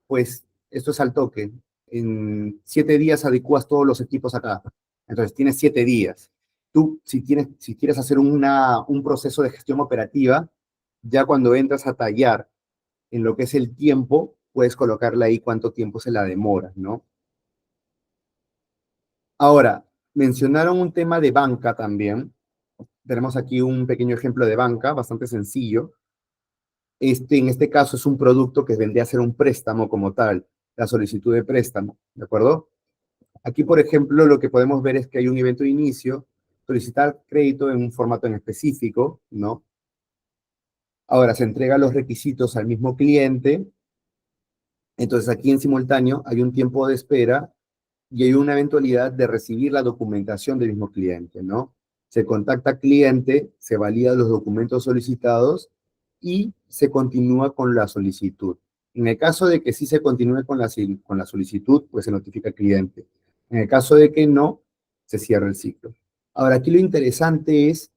pues esto es al toque. En 7 días adecuas todos los equipos acá. Entonces tienes 7 días. Tú, si quieres hacer un proceso de gestión operativa, ya cuando entras a tallar en lo que es el tiempo, puedes colocarle ahí cuánto tiempo se la demora, ¿no? Ahora, Mencionaron un tema de banca también. Tenemos aquí un pequeño ejemplo de banca, bastante sencillo. En este caso es un producto que vendría a ser un préstamo como tal, la solicitud de préstamo, ¿de acuerdo? Aquí, por ejemplo, lo que podemos ver es que hay un evento de inicio, solicitar crédito en un formato en específico, ¿no? Ahora se entregan los requisitos al mismo cliente, entonces aquí en simultáneo hay un tiempo de espera y hay una eventualidad de recibir la documentación del mismo cliente, ¿no? Se contacta al cliente, se validan los documentos solicitados y se continúa con la solicitud. En el caso de que sí se continúe con la solicitud, pues se notifica al cliente. En el caso de que no, se cierra el ciclo. Ahora, aquí lo interesante es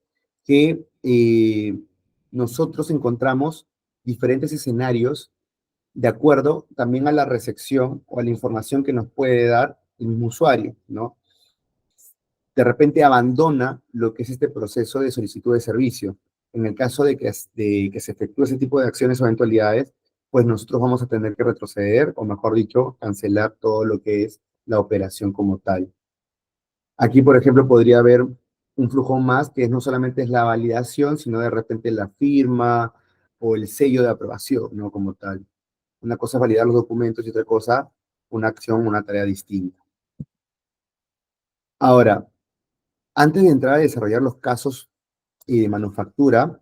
que nosotros encontramos diferentes escenarios de acuerdo también a la recepción o a la información que nos puede dar el mismo usuario, ¿no? De repente abandona lo que es este proceso de solicitud de servicio. En el caso de que se efectúe ese tipo de acciones o eventualidades, pues nosotros vamos a tener que retroceder, o mejor dicho, cancelar todo lo que es la operación como tal. Aquí, por ejemplo, podría haber un flujo más que no solamente es la validación, sino de repente la firma o el sello de aprobación, ¿no? Como tal. Una cosa es validar los documentos y otra cosa, una acción, una tarea distinta. Ahora, antes de entrar a desarrollar los casos de manufactura,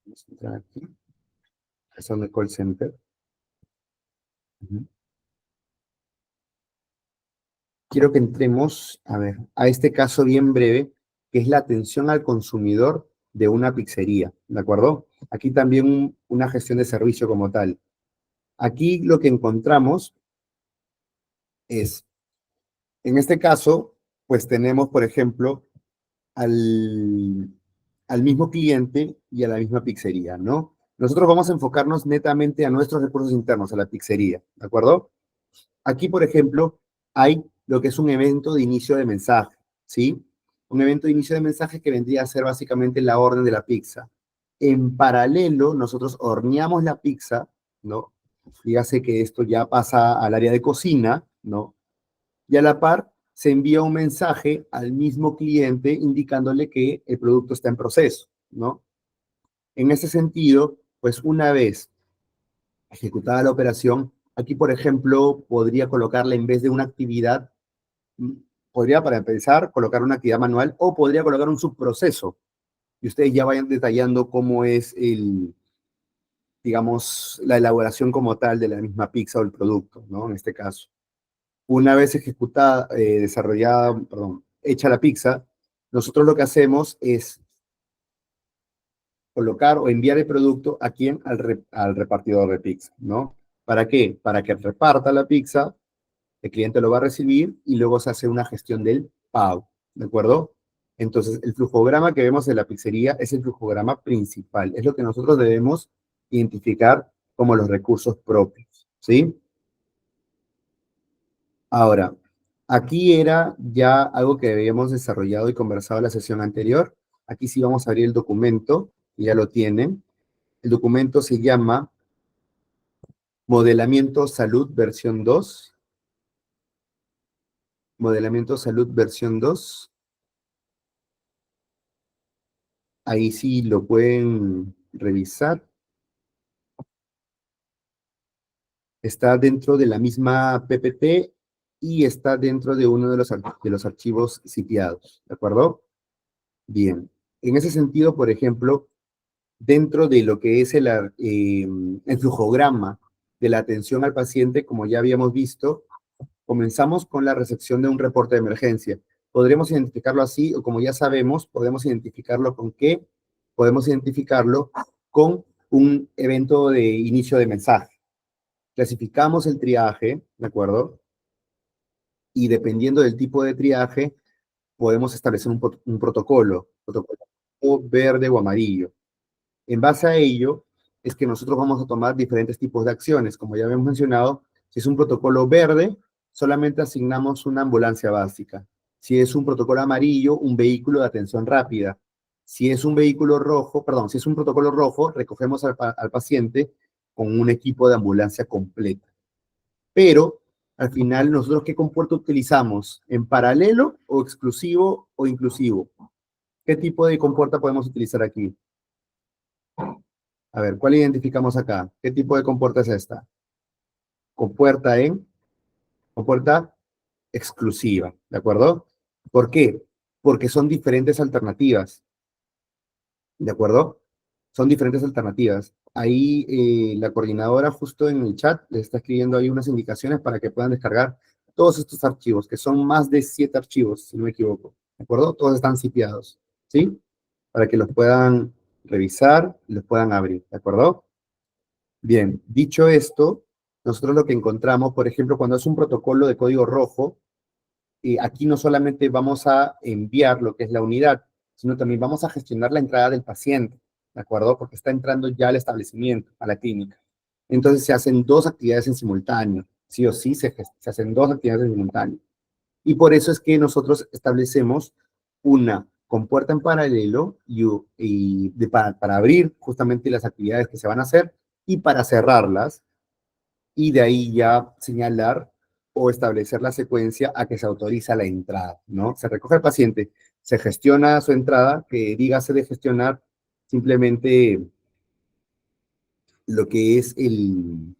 vamos a entrar aquí, que son de call center. Quiero que entremos, a ver, a este caso bien breve, que es la atención al consumidor de una pizzería, ¿de acuerdo? Aquí también una gestión de servicio como tal. Aquí lo que encontramos es, en este caso, pues tenemos, por ejemplo, al, al mismo cliente y a la misma pizzería, ¿no? Nosotros vamos a enfocarnos netamente a nuestros recursos internos, a la pizzería, ¿de acuerdo? Aquí, por ejemplo, hay lo que es un evento de inicio de mensaje, ¿sí? Un evento de inicio de mensaje que vendría a ser básicamente la orden de la pizza. En paralelo, nosotros horneamos la pizza, ¿no? Fíjase que esto ya pasa al área de cocina, ¿no? Y a la par se envía un mensaje al mismo cliente indicándole que el producto está en proceso, ¿no? En ese sentido, pues una vez ejecutada la operación, aquí, por ejemplo, podría colocarle en vez de una actividad, mm, podría para empezar colocar una actividad manual o podría colocar un subproceso y ustedes ya vayan detallando cómo es digamos, la elaboración como tal de la misma pizza o el producto, ¿no? En este caso. Una vez ejecutada, desarrollada, perdón, hecha la pizza, nosotros lo que hacemos es colocar o enviar el producto a quién, al repartidor de pizza, ¿no? ¿Para qué? Para que reparta la pizza, el cliente lo va a recibir y luego se hace una gestión del pago, ¿de acuerdo? Entonces, el flujograma que vemos de la pizzería es el flujograma principal, es lo que nosotros debemos identificar como los recursos propios, ¿sí? Ahora, aquí era ya algo que habíamos desarrollado y conversado en la sesión anterior. Aquí sí vamos a abrir el documento, y ya lo tienen. El documento se llama Modelamiento Salud versión 2. Modelamiento Salud versión 2. Ahí sí lo pueden revisar. Está dentro de la misma PPT y está dentro de uno de los archivos sitiados, ¿de acuerdo? Bien. En ese sentido, por ejemplo, dentro de lo que es el flujograma de la atención al paciente, como ya habíamos visto, comenzamos con la recepción de un reporte de emergencia. Podremos identificarlo así, o como ya sabemos, podemos identificarlo con qué, podemos identificarlo con un evento de inicio de mensaje. Clasificamos el triaje, ¿de acuerdo? Y dependiendo del tipo de triaje, podemos establecer un protocolo verde o amarillo. En base a ello, es que nosotros vamos a tomar diferentes tipos de acciones. Como ya habíamos mencionado, si es un protocolo verde, solamente asignamos una ambulancia básica. Si es un protocolo amarillo, un vehículo de atención rápida. Si es un vehículo rojo, perdón, si es un protocolo rojo, recogemos al paciente con un equipo de ambulancia completa. Pero Al final, nosotros ¿qué compuerta utilizamos? ¿En paralelo o exclusivo o inclusivo? ¿Qué tipo de compuerta podemos utilizar aquí? A ver, ¿cuál identificamos acá? ¿Qué tipo de compuerta es esta? Compuerta en, compuerta exclusiva, ¿de acuerdo? ¿Por qué? Porque son diferentes alternativas, ¿de acuerdo? Son diferentes alternativas. Ahí la coordinadora justo en el chat les está escribiendo ahí unas indicaciones para que puedan descargar todos estos archivos, que son más de 7 archivos, si no me equivoco, ¿de acuerdo? Todos están zipeados, ¿sí? Para que los puedan revisar y los puedan abrir, ¿de acuerdo? Bien, dicho esto, nosotros lo que encontramos, por ejemplo, cuando es un protocolo de código rojo, aquí no solamente vamos a enviar lo que es la unidad, sino también vamos a gestionar la entrada del paciente, ¿de acuerdo? Porque está entrando ya al establecimiento, a la clínica. Entonces se hacen dos actividades en simultáneo, sí o sí se hacen dos actividades en simultáneo. Y por eso es que nosotros establecemos una compuerta en paralelo para abrir justamente las actividades que se van a hacer y para cerrarlas y de ahí ya señalar o establecer la secuencia a que se autoriza la entrada, ¿no? Se recoge el paciente, se gestiona su entrada, que dígase de gestionar simplemente lo que es el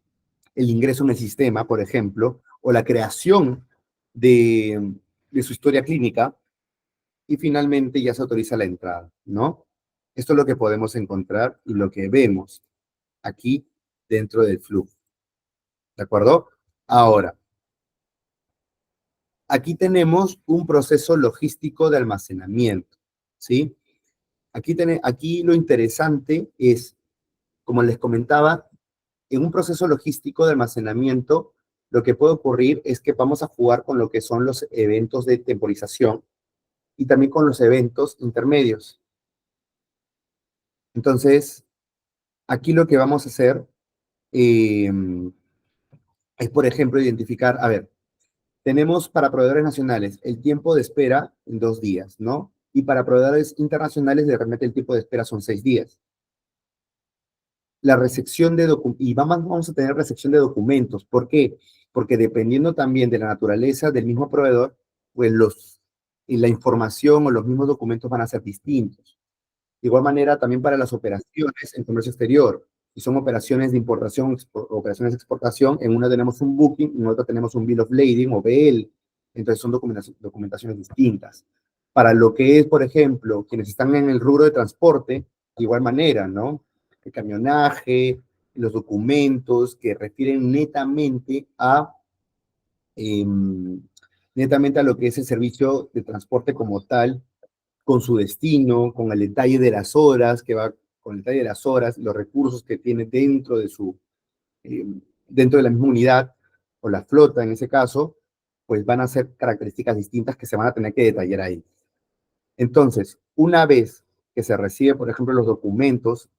ingreso en el sistema, por ejemplo, o la creación de su historia clínica, y finalmente ya se autoriza la entrada, ¿no? Esto es lo que podemos encontrar y lo que vemos aquí dentro del flujo, ¿de acuerdo? Ahora, aquí tenemos un proceso logístico de almacenamiento, ¿sí? Aquí lo interesante es, como les comentaba, en un proceso logístico de almacenamiento, lo que puede ocurrir es que vamos a jugar con lo que son los eventos de temporización y también con los eventos intermedios. Entonces, aquí lo que vamos a hacer eh, es, por ejemplo, identificar, a ver, tenemos para proveedores nacionales el tiempo de espera en 2 días, ¿no? Y para proveedores internacionales, de repente el tiempo de espera son 6 días. La recepción de documentos, y vamos a tener recepción de documentos. ¿Por qué? Porque dependiendo también de la naturaleza del mismo proveedor, pues y la información o los mismos documentos van a ser distintos. De igual manera, también para las operaciones en comercio exterior, si son operaciones de importación, operaciones de exportación, en una tenemos un booking, en otra tenemos un bill of lading o BL, entonces son documentaciones distintas. Para lo que es, por ejemplo, quienes están en el rubro de transporte, de igual manera, ¿no? El camionaje, los documentos que refieren eh, netamente a lo que es el servicio de transporte como tal, con su destino, con el detalle de las horas, con el detalle de las horas, los recursos que tiene eh, dentro de la misma unidad, o la flota en ese caso, pues van a ser características distintas que se van a tener que detallar ahí. Entonces, una vez que se recibe, por ejemplo, los documentos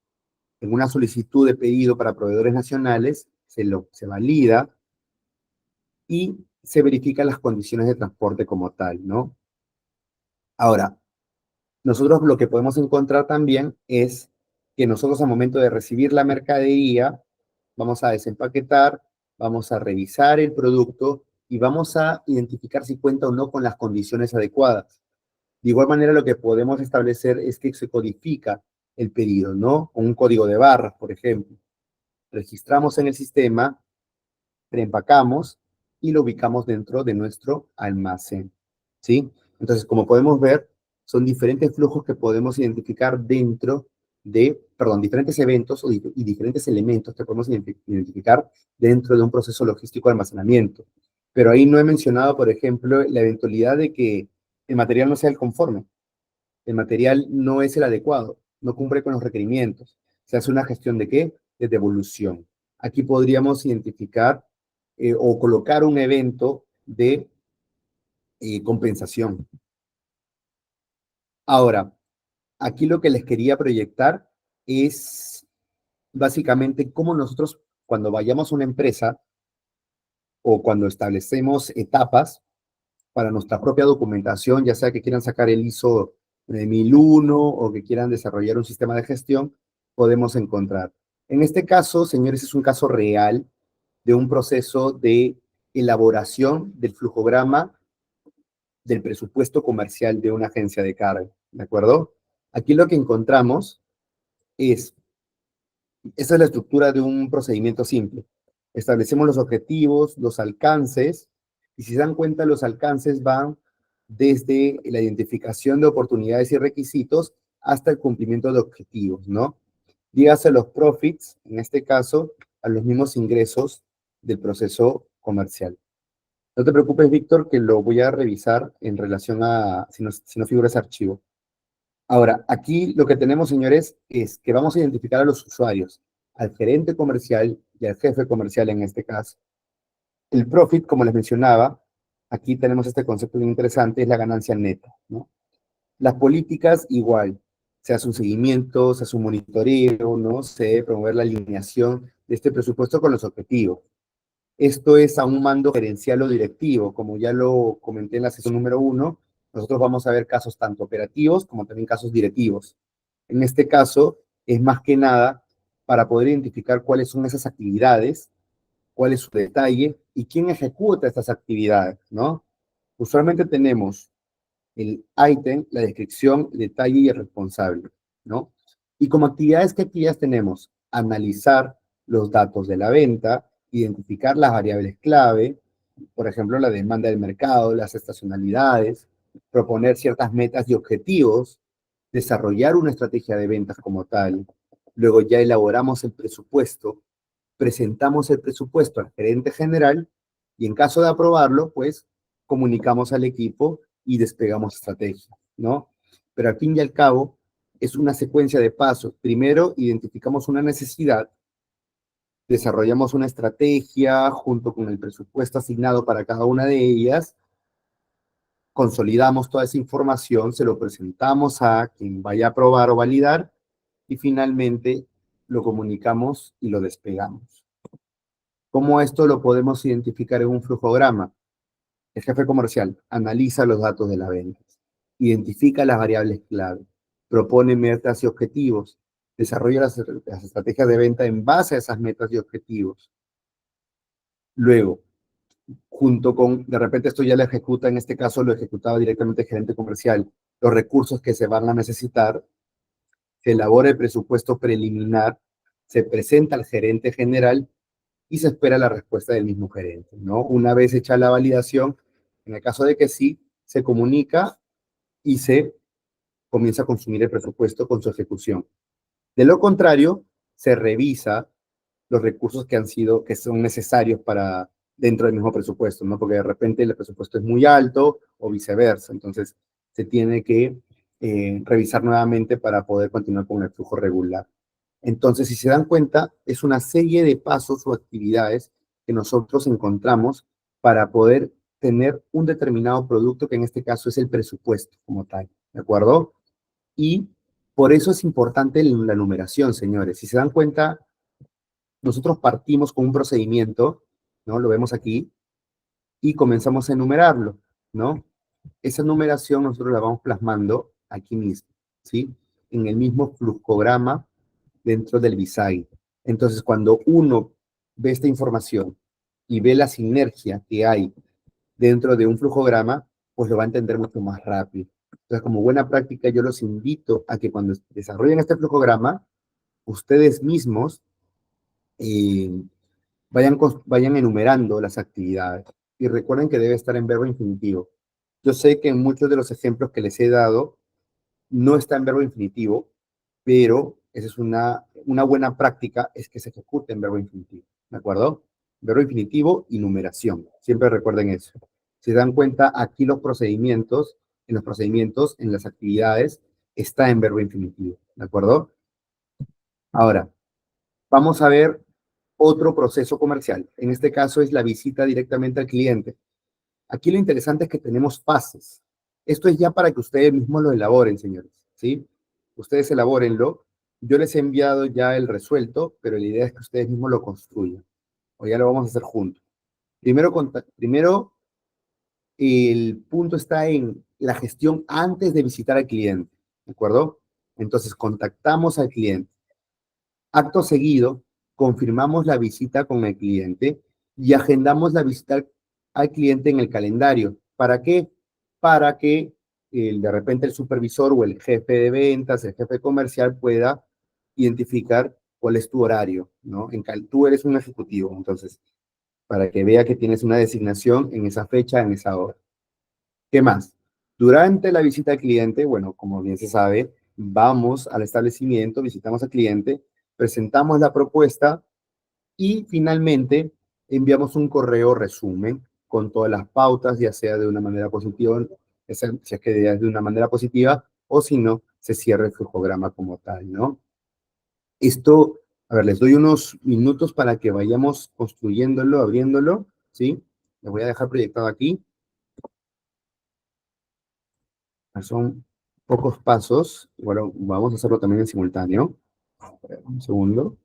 en una solicitud de pedido para proveedores nacionales, se valida y se verifican las condiciones de transporte como tal, ¿no? Ahora, nosotros lo que podemos encontrar también es que nosotros al momento de recibir la mercadería, vamos a desempaquetar, vamos a revisar el producto y vamos a identificar si cuenta o no con las condiciones adecuadas. De igual manera, lo que podemos establecer es que se codifica el pedido, ¿no? Con un código de barras, por ejemplo. Registramos en el sistema, preempacamos y lo ubicamos dentro de nuestro almacén, ¿sí? Entonces, como podemos ver, son diferentes flujos que podemos identificar diferentes eventos y diferentes elementos que podemos identificar dentro de un proceso logístico de almacenamiento. Pero ahí no he mencionado, por ejemplo, la eventualidad de que el material no sea el conforme, el material no es el adecuado, no cumple con los requerimientos. Se hace una gestión de qué? De devolución. Aquí podríamos identificar o colocar un evento de compensación. Ahora, aquí lo que les quería proyectar es básicamente cómo nosotros, cuando vayamos a una empresa o cuando establecemos etapas para nuestra propia documentación, ya sea que quieran sacar el ISO 1001 o que quieran desarrollar un sistema de gestión, podemos encontrar. En este caso, señores, es un caso real de un proceso de elaboración del flujograma del presupuesto comercial de una agencia de carga, ¿de acuerdo? Aquí lo que encontramos es, esa es la estructura de un procedimiento simple. Establecemos los objetivos, los alcances, y si se dan cuenta, los alcances van desde la identificación de oportunidades y requisitos hasta el cumplimiento de objetivos, ¿no? Dígase los profits, en este caso, a los mismos ingresos del proceso comercial. No te preocupes, Víctor, que lo voy a revisar en relación a si no figura ese archivo. Ahora, aquí lo que tenemos, señores, es que vamos a identificar a los usuarios, al gerente comercial y al jefe comercial en este caso. El profit, como les mencionaba, aquí tenemos este concepto bien interesante, es la ganancia neta, ¿no? Las políticas igual, se hace un seguimiento, se hace un monitoreo, ¿no? Se debe promover la alineación de este presupuesto con los objetivos. Esto es a un mando gerencial o directivo, como ya lo comenté en la sesión número 1, nosotros vamos a ver casos tanto operativos como también casos directivos. En este caso, es más que nada para poder identificar cuáles son esas actividades, cuál es su detalle y quién ejecuta estas actividades, ¿no? Usualmente tenemos el ítem, la descripción, el detalle y el responsable, ¿no? Y como actividades, ¿qué actividades tenemos? Analizar los datos de la venta, identificar las variables clave, por ejemplo, la demanda del mercado, las estacionalidades, proponer ciertas metas y objetivos, desarrollar una estrategia de ventas como tal. Luego ya elaboramos el presupuesto, presentamos el presupuesto al gerente general y en caso de aprobarlo, pues comunicamos al equipo y despegamos estrategia, ¿no? Pero al fin y al cabo es una secuencia de pasos. Primero identificamos una necesidad, desarrollamos una estrategia junto con el presupuesto asignado para cada una de ellas, consolidamos toda esa información, se lo presentamos a quien vaya a aprobar o validar y finalmente lo comunicamos y lo despegamos. ¿Cómo esto lo podemos identificar en un flujograma? El jefe comercial analiza los datos de las ventas, identifica las variables clave, propone metas y objetivos, desarrolla las estrategias de venta en base a esas metas y objetivos. Luego, junto con, de repente esto ya lo ejecuta, en este caso lo ejecutaba directamente el gerente comercial, los recursos que se van a necesitar, se elabora el presupuesto preliminar, se presenta al gerente general y se espera la respuesta del mismo gerente, ¿no? Una vez hecha la validación, en el caso de que sí, se comunica y se comienza a consumir el presupuesto con su ejecución. De lo contrario, se revisa los recursos que son necesarios para dentro del mismo presupuesto, ¿no? Porque de repente el presupuesto es muy alto o viceversa, entonces se tiene que revisar nuevamente para poder continuar con el flujo regular. Entonces, si se dan cuenta, es una serie de pasos o actividades que nosotros encontramos para poder tener un determinado producto, que en este caso es el presupuesto como tal, ¿de acuerdo? Y por eso es importante la numeración, señores. Si se dan cuenta, nosotros partimos con un procedimiento, ¿no? Lo vemos aquí, y comenzamos a enumerarlo, ¿no? Esa numeración nosotros la vamos plasmando aquí mismo, ¿sí? En el mismo flujograma dentro del BISAI. Entonces, cuando uno ve esta información y ve la sinergia que hay dentro de un flujograma, pues lo va a entender mucho más rápido. Entonces, como buena práctica, yo los invito a que cuando desarrollen este flujograma, ustedes mismos eh, vayan enumerando las actividades. Y recuerden que debe estar en verbo infinitivo. Yo sé que en muchos de los ejemplos que les he dado no está en verbo infinitivo, pero esa es una buena práctica, es que se ejecute en verbo infinitivo, ¿de acuerdo? Verbo infinitivo y numeración, siempre recuerden eso. Si se dan cuenta, aquí los procedimientos, en las actividades, está en verbo infinitivo, ¿de acuerdo? Ahora, vamos a ver otro proceso comercial. En este caso es la visita directamente al cliente. Aquí lo interesante es que tenemos fases. Esto es ya para que ustedes mismos lo elaboren, señores, ¿sí? Ustedes elabórenlo. Yo les he enviado ya el resuelto, pero la idea es que ustedes mismos lo construyan. O ya lo vamos a hacer juntos. Primero, el punto está en la gestión antes de visitar al cliente, ¿de acuerdo? Entonces, contactamos al cliente. Acto seguido, confirmamos la visita con el cliente y agendamos la visita al cliente en el calendario. ¿Para qué? Para que de repente el supervisor o el jefe de ventas, el jefe comercial pueda identificar cuál es tu horario, ¿no? Tú eres un ejecutivo, entonces, para que vea que tienes una designación en esa fecha, en esa hora. ¿Qué más? Durante la visita al cliente, bueno, como bien se sabe, vamos al establecimiento, visitamos al cliente, presentamos la propuesta y finalmente enviamos un correo resumen con todas las pautas, ya sea de una manera positiva, si es que es de una manera positiva, o si no, se cierra el flujograma como tal, ¿no? Esto, a ver, les doy unos minutos para que vayamos construyéndolo, abriéndolo, ¿sí? Les voy a dejar proyectado aquí. Son pocos pasos. Bueno, vamos a hacerlo también en simultáneo. A ver, un segundo.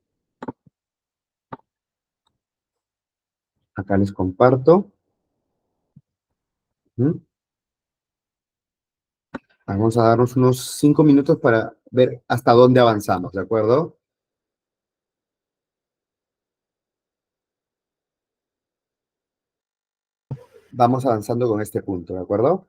Acá les comparto. ¿Mm? Vamos a darnos unos 5 minutos para ver hasta dónde avanzamos, ¿de acuerdo? Vamos avanzando con este punto, ¿de acuerdo?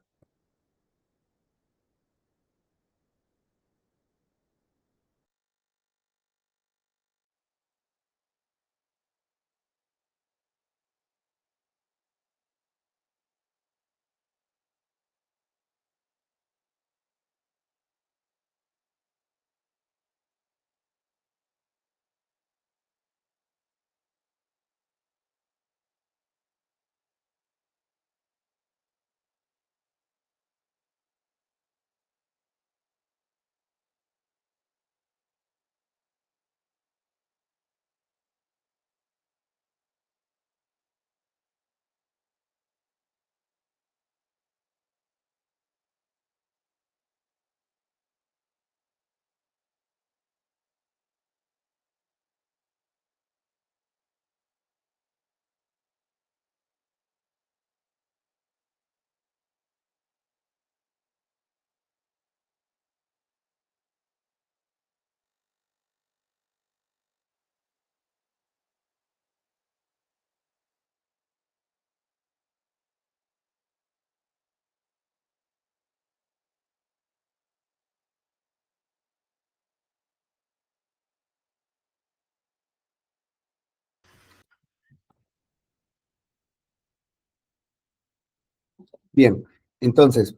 Bien, entonces,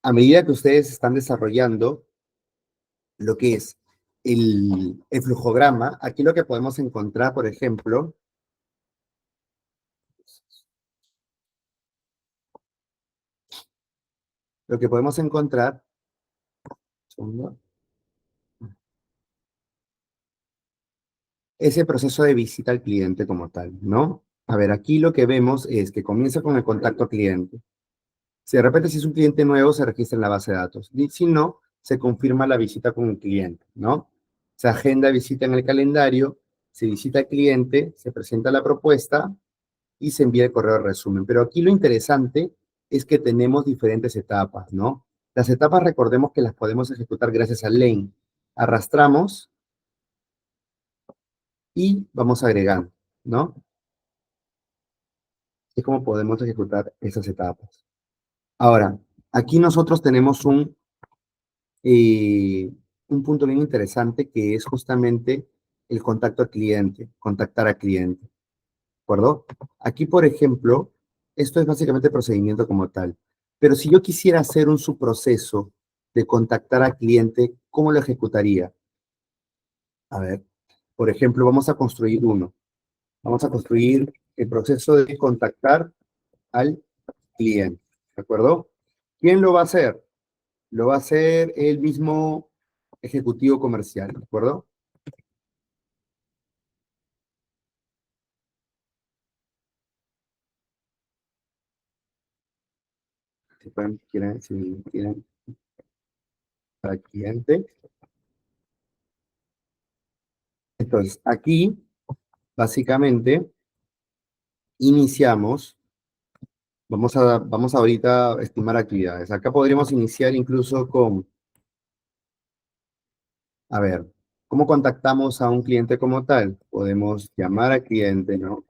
a medida que ustedes están desarrollando lo que es el flujograma, aquí lo que podemos encontrar, por ejemplo, lo que podemos encontrar, segundo, ese proceso de visita al cliente como tal, ¿no? A ver, aquí lo que vemos es que comienza con el contacto cliente. Si de repente si es un cliente nuevo, se registra en la base de datos. Y si no, se confirma la visita con el cliente, ¿no? Se agenda visita en el calendario, se visita al cliente, se presenta la propuesta y se envía el correo de resumen. Pero aquí lo interesante es que tenemos diferentes etapas, ¿no? Las etapas recordemos que las podemos ejecutar gracias al lane. Arrastramos y vamos agregando, ¿no? Es como podemos ejecutar esas etapas. Ahora, aquí nosotros tenemos un punto bien interesante que es justamente el contacto al cliente, contactar al cliente, ¿de acuerdo? Aquí, por ejemplo, esto es básicamente el procedimiento como tal. Pero si yo quisiera hacer un subproceso de contactar al cliente, ¿cómo lo ejecutaría? A ver, por ejemplo, vamos a construir uno. Vamos a construir el proceso de contactar al cliente, ¿de acuerdo? ¿Quién lo va a hacer? Lo va a hacer el mismo ejecutivo comercial, ¿de acuerdo? Si quieren para el cliente. Entonces, aquí, básicamente, iniciamos, vamos a ahorita estimar actividades. Acá podríamos iniciar incluso con, a ver, ¿cómo contactamos a un cliente como tal? Podemos llamar al cliente, ¿no?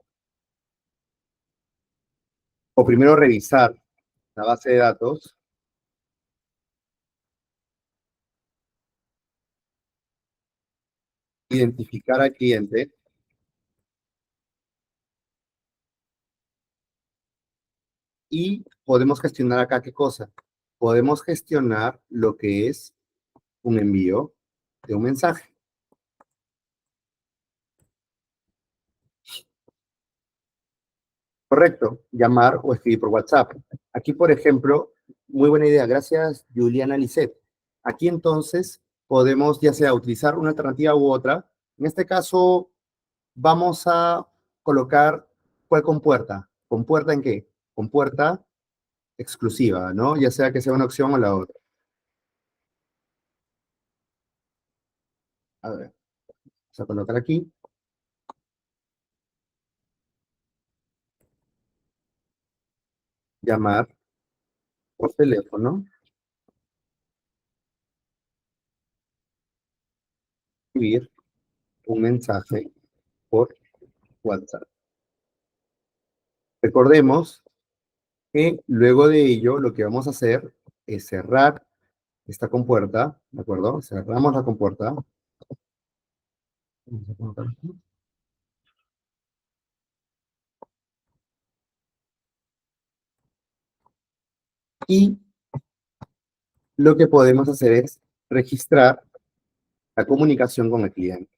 O primero revisar la base de datos, identificar al cliente y podemos gestionar acá qué cosa. Podemos gestionar lo que es un envío de un mensaje. Correcto, llamar o escribir por WhatsApp. Aquí, por ejemplo, muy buena idea, gracias Juliana Lisset. Aquí entonces podemos ya sea utilizar una alternativa u otra. En este caso, vamos a colocar ¿cuál compuerta? ¿Compuerta en qué? Compuerta exclusiva, ¿no? Ya sea que sea una opción o la otra. A ver, vamos a colocar aquí, llamar por teléfono, escribir un mensaje por WhatsApp. Recordemos que luego de ello lo que vamos a hacer es cerrar esta compuerta, ¿de acuerdo? Cerramos la compuerta. Y lo que podemos hacer es registrar la comunicación con el cliente.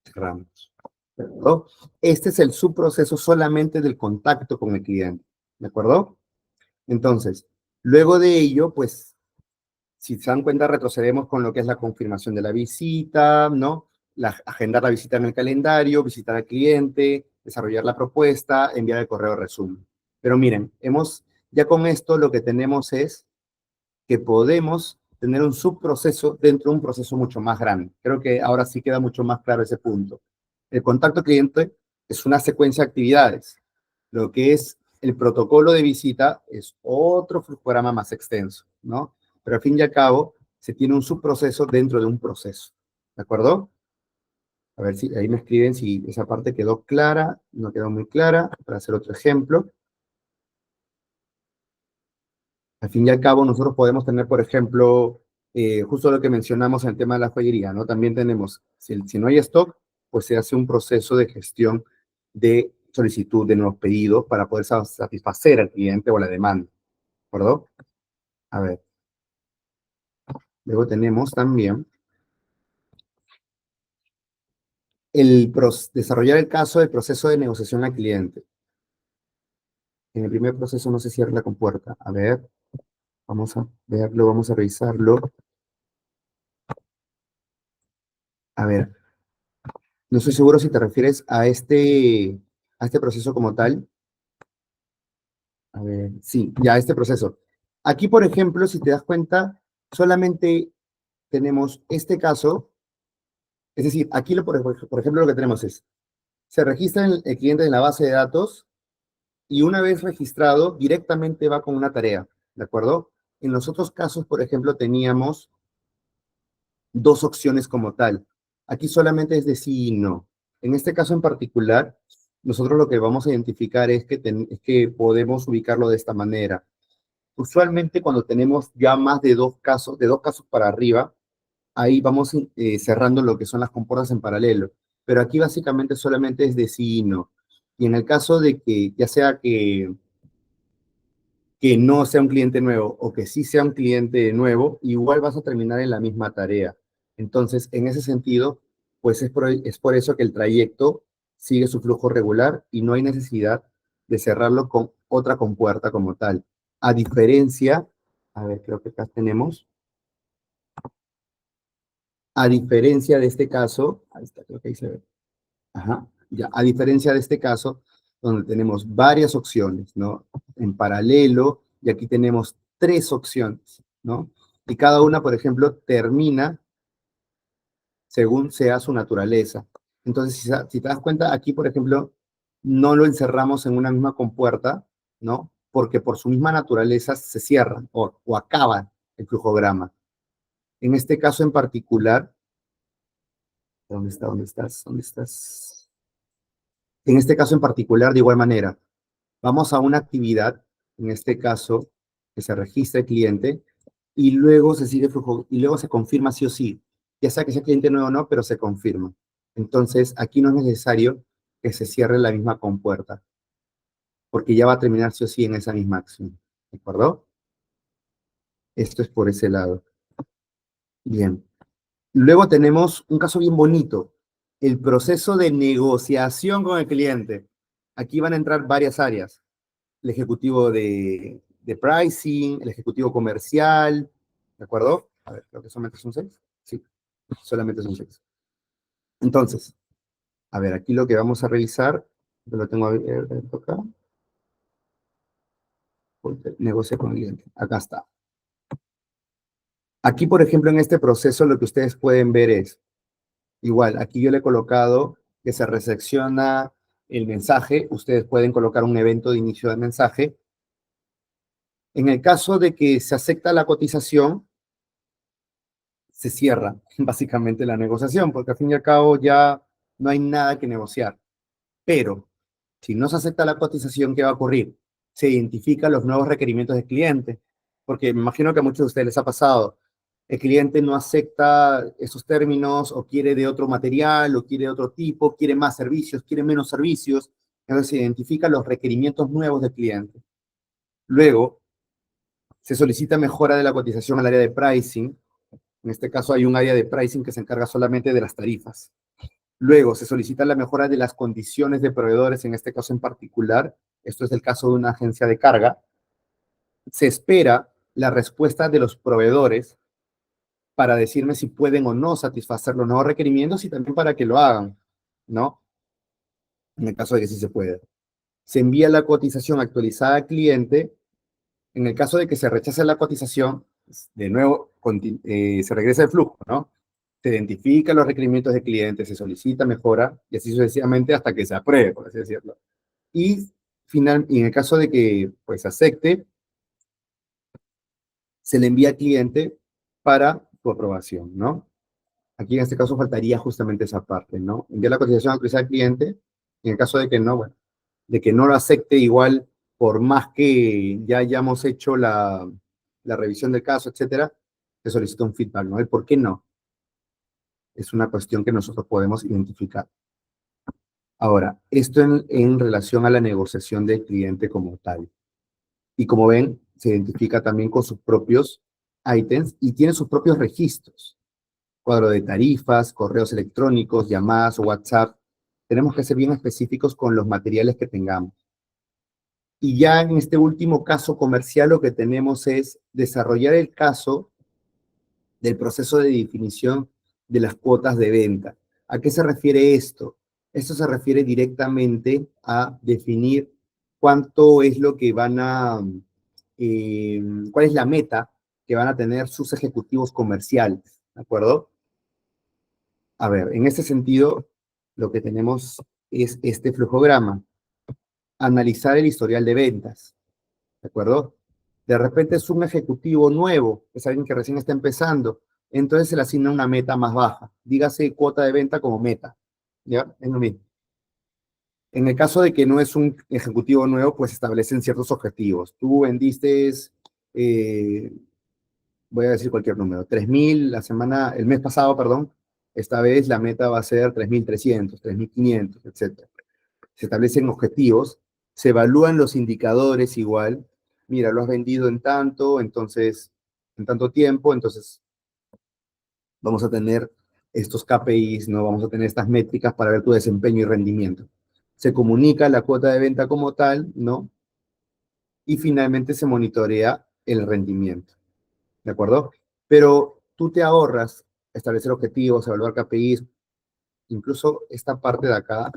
Cerramos. ¿De acuerdo? Este es el subproceso solamente del contacto con el cliente. ¿De acuerdo? Entonces, luego de ello, pues si se dan cuenta, retrocedemos con lo que es la confirmación de la visita, ¿no? Agendar la visita en el calendario, visitar al cliente, desarrollar la propuesta, enviar el correo resumen. Pero miren, ya con esto lo que tenemos es que podemos tener un subproceso dentro de un proceso mucho más grande. Creo que ahora sí queda mucho más claro ese punto. El contacto cliente es una secuencia de actividades. Lo que es el protocolo de visita es otro programa más extenso, ¿no? Pero al fin y al cabo, se tiene un subproceso dentro de un proceso. ¿De acuerdo? A ver si ahí me escriben si esa parte quedó clara, no quedó muy clara, para hacer otro ejemplo. Al fin y al cabo, nosotros podemos tener, por ejemplo, justo lo que mencionamos en el tema de la joyería, ¿no? También tenemos, si no hay stock, pues se hace un proceso de gestión de solicitud de nuevos pedidos para poder satisfacer al cliente o la demanda, ¿de acuerdo? A ver, luego tenemos también desarrollar el caso del proceso de negociación al cliente. En el primer proceso no se cierra la compuerta. A ver, vamos a verlo, vamos a revisarlo. A ver, no estoy seguro si te refieres a este proceso como tal. A ver, sí, ya este proceso. Aquí, por ejemplo, si te das cuenta, solamente tenemos este caso. Es decir, aquí, por ejemplo, lo que tenemos es, se registra el cliente en la base de datos y una vez registrado, directamente va con una tarea, ¿de acuerdo? En los otros casos, por ejemplo, teníamos dos opciones como tal. Aquí solamente es de sí y no. En este caso en particular, nosotros lo que vamos a identificar es que podemos ubicarlo de esta manera. Usualmente cuando tenemos ya más de dos casos para arriba, ahí vamos cerrando lo que son las compuertas en paralelo. Pero aquí básicamente solamente es de sí y no. Y en el caso de que ya sea que no sea un cliente nuevo o que sí sea un cliente nuevo, igual vas a terminar en la misma tarea. Entonces, en ese sentido, pues es por eso que el trayecto sigue su flujo regular y no hay necesidad de cerrarlo con otra compuerta como tal. A diferencia, a ver, creo que acá tenemos, a diferencia de este caso, ahí está, creo que ahí se ve. Ajá, ya, a diferencia de este caso, donde tenemos varias opciones, ¿no? En paralelo, y aquí tenemos tres opciones, ¿no? Y cada una, por ejemplo, termina según sea su naturaleza. Entonces, si te das cuenta, aquí, por ejemplo, no lo encerramos en una misma compuerta, ¿no? Porque por su misma naturaleza se cierran o acaban el flujograma. En este caso en particular, ¿Dónde está? ¿Dónde estás? ¿Dónde estás? En este caso en particular, de igual manera, vamos a una actividad, en este caso, que se registra el cliente, y luego se sigue el flujo, y luego se confirma sí o sí, ya sea que sea cliente nuevo o no, pero se confirma. Entonces, aquí no es necesario que se cierre la misma compuerta, porque ya va a terminar sí o sí en esa misma acción. ¿De acuerdo? Esto es por ese lado. Bien. Luego tenemos un caso bien bonito, el proceso de negociación con el cliente. Aquí van a entrar varias áreas. El ejecutivo de pricing, el ejecutivo comercial, ¿de acuerdo? A ver, creo que solamente son seis. Sí, solamente son seis. Entonces, a ver, aquí lo que vamos a revisar, yo lo tengo abierto acá, negocia con el cliente. Acá está. Aquí, por ejemplo, en este proceso, lo que ustedes pueden ver es, igual, aquí yo le he colocado que se recepciona el mensaje, ustedes pueden colocar un evento de inicio de mensaje. En el caso de que se acepta la cotización, se cierra básicamente la negociación, porque al fin y al cabo ya no hay nada que negociar. Pero si no se acepta la cotización, ¿qué va a ocurrir? Se identifican los nuevos requerimientos del cliente, porque me imagino que a muchos de ustedes les ha pasado. El cliente no acepta esos términos o quiere de otro material o quiere de otro tipo, quiere más servicios, quiere menos servicios. Entonces se identifican los requerimientos nuevos del cliente. Luego se solicita mejora de la cotización al área de pricing. En este caso hay un área de pricing que se encarga solamente de las tarifas. Luego se solicita la mejora de las condiciones de proveedores, en este caso en particular. Esto es el caso de una agencia de carga. Se espera la respuesta de los proveedores para decirme si pueden o no satisfacer los nuevos requerimientos y también para que lo hagan, ¿no? En el caso de que sí se pueda. Se envía la cotización actualizada al cliente. En el caso de que se rechace la cotización, de nuevo se regresa el flujo, ¿no? Se identifican los requerimientos del cliente, se solicita mejora y así sucesivamente hasta que se apruebe, por así decirlo. Y en el caso de que pues acepte, se le envía al cliente para su aprobación, ¿no? Aquí en este caso faltaría justamente esa parte, ¿no? Enviar la cotización autorizada al cliente, en el caso de que no, bueno, de que no lo acepte igual, por más que ya hayamos hecho la revisión del caso, etcétera, se solicita un feedback, ¿no? El por qué no. Es una cuestión que nosotros podemos identificar. Ahora, esto en relación a la negociación del cliente como tal. Y como ven, se identifica también con sus propios ítems y tiene sus propios registros. Cuadro de tarifas, correos electrónicos, llamadas o WhatsApp. Tenemos que ser bien específicos con los materiales que tengamos. Y ya en este último caso comercial lo que tenemos es desarrollar el caso del proceso de definición de las cuotas de venta. ¿A qué se refiere esto? Esto se refiere directamente a definir cuánto es lo que van a, cuál es la meta que van a tener sus ejecutivos comerciales, ¿de acuerdo? A ver, en este sentido, lo que tenemos es este flujograma. Analizar el historial de ventas, ¿de acuerdo? De repente es un ejecutivo nuevo, es alguien que recién está empezando, entonces se le asigna una meta más baja. Dígase cuota de venta como meta, ¿ya? Es lo mismo. En el caso de que no es un ejecutivo nuevo, pues establecen ciertos objetivos. Tú vendiste, eh, voy a decir cualquier número, 3.000 el mes pasado, perdón. Esta vez la meta va a ser 3.300, 3.500, etcétera. Se establecen objetivos, se evalúan los indicadores igual. Mira, lo has vendido en tanto, entonces, en tanto tiempo, entonces vamos a tener estos KPIs, ¿no? Vamos a tener estas métricas para ver tu desempeño y rendimiento. Se comunica la cuota de venta como tal, ¿no? Y finalmente se monitorea el rendimiento, ¿de acuerdo? Pero tú te ahorras establecer objetivos, evaluar KPIs, incluso esta parte de acá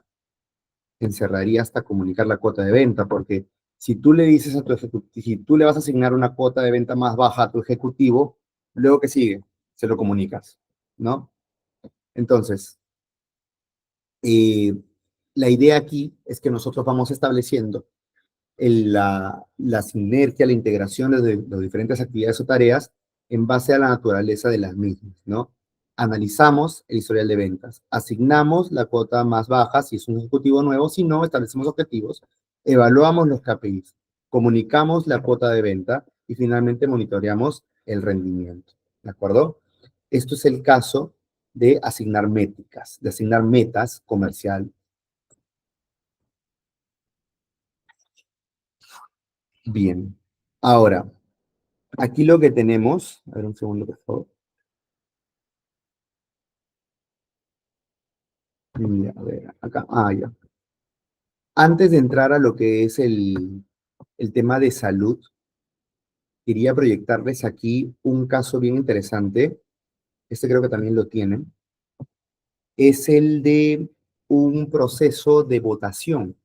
encerraría hasta comunicar la cuota de venta, porque si tú le dices a tu ejecutivo, si tú le vas a asignar una cuota de venta más baja a tu ejecutivo, luego que sigue, se lo comunicas, ¿no? Entonces, eh, la idea aquí es que nosotros vamos estableciendo la sinergia, la integración de las diferentes actividades o tareas en base a la naturaleza de las mismas, ¿no? Analizamos el historial de ventas, asignamos la cuota más baja si es un ejecutivo nuevo, si no, establecemos objetivos, evaluamos los KPIs, comunicamos la cuota de venta y finalmente monitoreamos el rendimiento. ¿De acuerdo? Esto es el caso de asignar métricas, de asignar metas comerciales. Bien. Ahora, aquí lo que tenemos, a ver un segundo, por favor. Ya, a ver, acá, ya. Antes de entrar a lo que es el tema de salud, quería proyectarles aquí un caso bien interesante. Este creo que también lo tienen. Es el de un proceso de votación.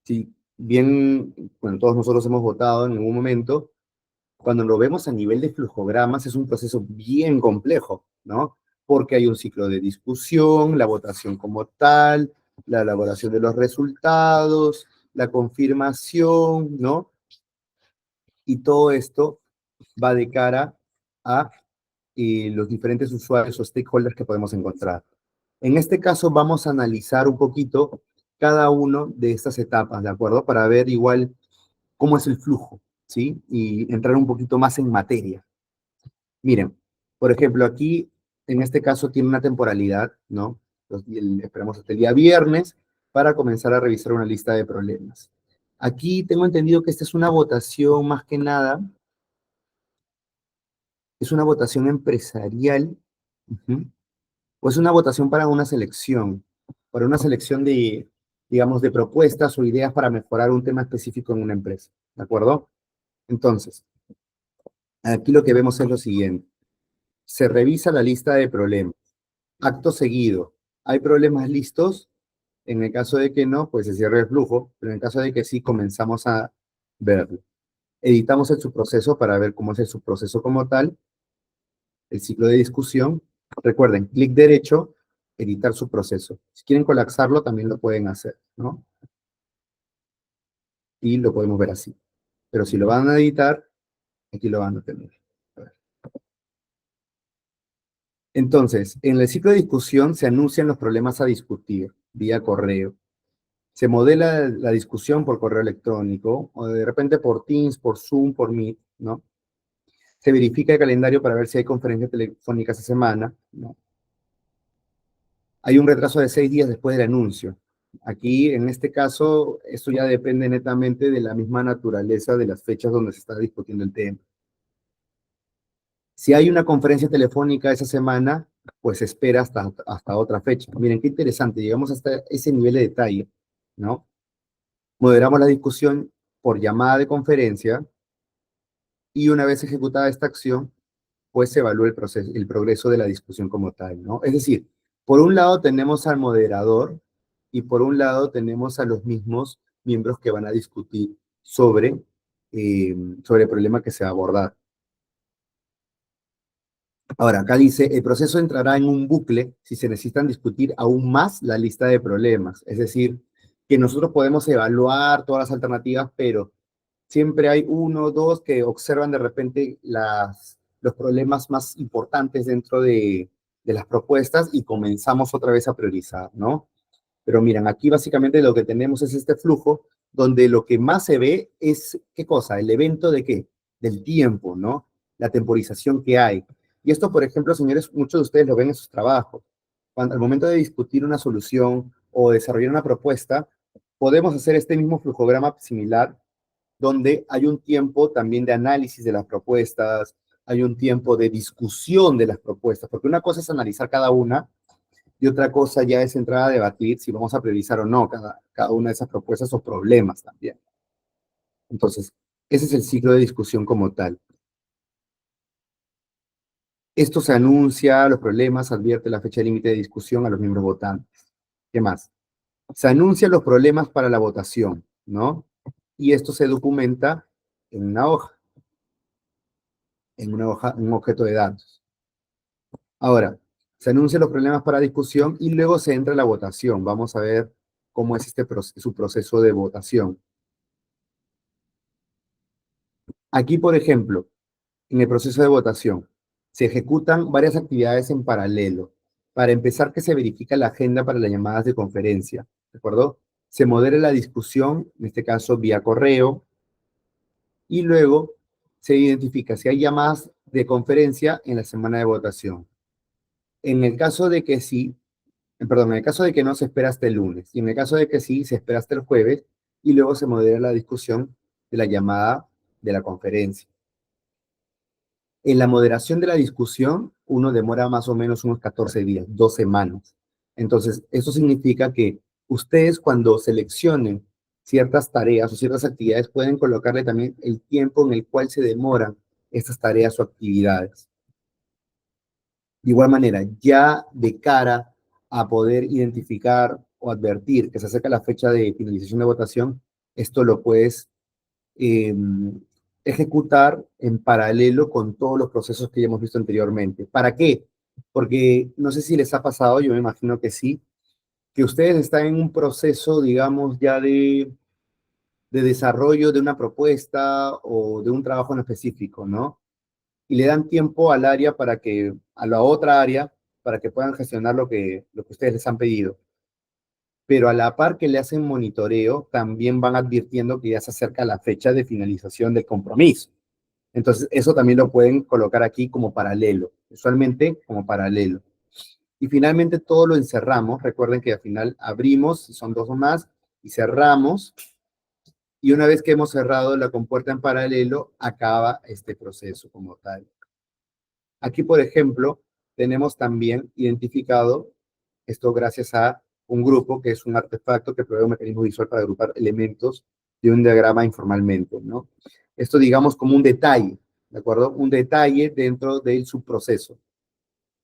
Si bien, bueno, todos nosotros hemos votado en algún momento, cuando lo vemos a nivel de flujogramas es un proceso bien complejo, ¿no? Porque hay un ciclo de discusión, la votación como tal, la elaboración de los resultados, la confirmación, ¿no? Y todo esto va de cara a los diferentes usuarios o stakeholders que podemos encontrar. En este caso vamos a analizar un poquito cada uno de estas etapas, ¿de acuerdo? Para ver igual cómo es el flujo, ¿sí? Y entrar un poquito más en materia. Miren, por ejemplo, aquí, en este caso, tiene una temporalidad, ¿no? Esperamos hasta el día viernes para comenzar a revisar una lista de problemas. Aquí tengo entendido que esta es una votación más que nada, es una votación empresarial, uh-huh, o es una votación para una selección de, digamos, de propuestas o ideas para mejorar un tema específico en una empresa, ¿de acuerdo? Entonces, aquí lo que vemos es lo siguiente. Se revisa la lista de problemas. Acto seguido, ¿hay problemas listos? En el caso de que no, pues se cierra el flujo, pero en el caso de que sí, comenzamos a verlo. Editamos el subproceso para ver cómo es el subproceso como tal, el ciclo de discusión. Recuerden, clic derecho, editar subproceso. Si quieren colapsarlo, también lo pueden hacer, ¿no? Y lo podemos ver así. Pero si lo van a editar, aquí lo van a tener. A ver. Entonces, en el ciclo de discusión se anuncian los problemas a discutir vía correo. Se modela la discusión por correo electrónico, o de repente por Teams, por Zoom, por Meet, ¿no? Se verifica el calendario para ver si hay conferencia telefónica esa semana, ¿no? Hay un retraso de 6 días después del anuncio. Aquí, en este caso, esto ya depende netamente de la misma naturaleza de las fechas donde se está discutiendo el tema. Si hay una conferencia telefónica esa semana, pues espera hasta otra fecha. Miren, qué interesante, llegamos hasta ese nivel de detalle, ¿no? Moderamos la discusión por llamada de conferencia y una vez ejecutada esta acción, pues se evalúa el progreso de la discusión como tal, ¿no? Es decir, por un lado tenemos al moderador y por un lado tenemos a los mismos miembros que van a discutir sobre el problema que se va a abordar. Ahora, acá dice, el proceso entrará en un bucle si se necesitan discutir aún más la lista de problemas. Es decir, que nosotros podemos evaluar todas las alternativas, pero siempre hay uno o dos que observan de repente los problemas más importantes dentro de las propuestas y comenzamos otra vez a priorizar, ¿no? Pero miren, aquí básicamente lo que tenemos es este flujo donde lo que más se ve es, ¿qué cosa? El evento de qué? Del tiempo, ¿no? La temporización que hay. Y esto, por ejemplo, señores, muchos de ustedes lo ven en sus trabajos. Cuando, al momento de discutir una solución o desarrollar una propuesta, podemos hacer este mismo flujograma similar donde hay un tiempo también de análisis de las propuestas, hay un tiempo de discusión de las propuestas, porque una cosa es analizar cada una y otra cosa ya es entrar a debatir si vamos a priorizar o no cada una de esas propuestas o problemas también. Entonces, ese es el ciclo de discusión como tal. Esto se anuncia, los problemas, advierte la fecha límite de discusión a los miembros votantes. ¿Qué más? Se anuncian los problemas para la votación, ¿no? Y esto se documenta en una hoja, un objeto de datos. Ahora, se anuncian los problemas para discusión y luego se entra a la votación. Vamos a ver cómo es su proceso de votación. Aquí, por ejemplo, en el proceso de votación, Se ejecutan varias actividades en paralelo. Para empezar, que se verifica la agenda para las llamadas de conferencia, ¿de acuerdo? Se modera la discusión, en este caso vía correo, y luego se identifica si hay llamadas de conferencia en la semana de votación. En el caso de que sí, perdón, en el caso de que no, se espera hasta el lunes, y en el caso de que sí, se espera hasta el jueves, y luego se modera la discusión de la llamada de la conferencia. En la moderación de la discusión, uno demora más o menos unos 14 días, 2 semanas. Entonces, eso significa que ustedes cuando seleccionen ciertas tareas o ciertas actividades pueden colocarle también el tiempo en el cual se demoran estas tareas o actividades. De igual manera, ya de cara a poder identificar o advertir que se acerca la fecha de finalización de votación, esto lo puedes eh, ejecutar en paralelo con todos los procesos que ya hemos visto anteriormente. ¿Para qué? Porque no sé si les ha pasado, yo me imagino que sí, que ustedes están en un proceso, digamos, ya de desarrollo de una propuesta o de un trabajo en específico, ¿no? Y le dan tiempo al área para que, a la otra área, para que puedan gestionar lo que ustedes les han pedido. Pero a la par que le hacen monitoreo, también van advirtiendo que ya se acerca la fecha de finalización del compromiso. Entonces, eso también lo pueden colocar aquí como paralelo, usualmente como paralelo. Y finalmente todo lo encerramos. Recuerden que al final abrimos, si son dos o más, y cerramos. Y una vez que hemos cerrado la compuerta en paralelo, acaba este proceso como tal. Aquí, por ejemplo, tenemos también identificado, esto gracias a un grupo que es un artefacto que provee un mecanismo visual para agrupar elementos de un diagrama informalmente, ¿no? Esto digamos como un detalle, ¿de acuerdo? Un detalle dentro del subproceso.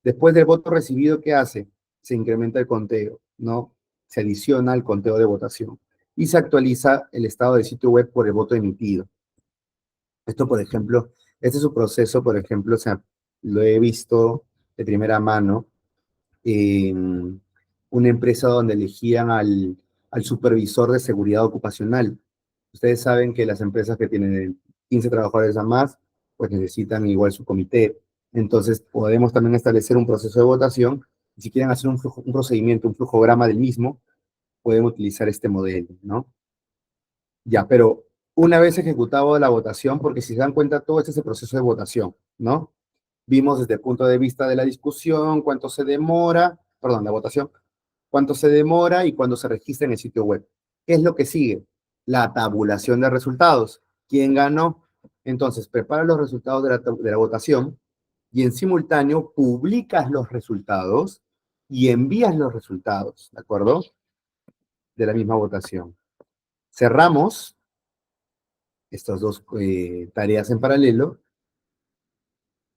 Después del voto recibido, ¿qué hace? Se incrementa el conteo, ¿no? Se adiciona al conteo de votación y se actualiza el estado del sitio web por el voto emitido. Esto, por ejemplo, este es un proceso, por ejemplo, o sea, lo he visto de primera mano en una empresa donde elegían al supervisor de seguridad ocupacional. Ustedes saben que las empresas que tienen 15 trabajadores a más, pues necesitan igual su comité. Entonces, podemos también establecer un proceso de votación. Si quieren hacer un procedimiento, un flujograma del mismo, pueden utilizar este modelo, ¿no? Ya, pero una vez ejecutado la votación, porque si se dan cuenta, todo este es el proceso de votación, ¿no? Vimos desde el punto de vista de la discusión, cuánto se demora, perdón, la votación, cuánto se demora y cuándo se registra en el sitio web. ¿Qué es lo que sigue? La tabulación de resultados. ¿Quién ganó? Entonces, prepara los resultados de la votación y en simultáneo publicas los resultados y envías los resultados, ¿de acuerdo? De la misma votación. Cerramos estas dos tareas en paralelo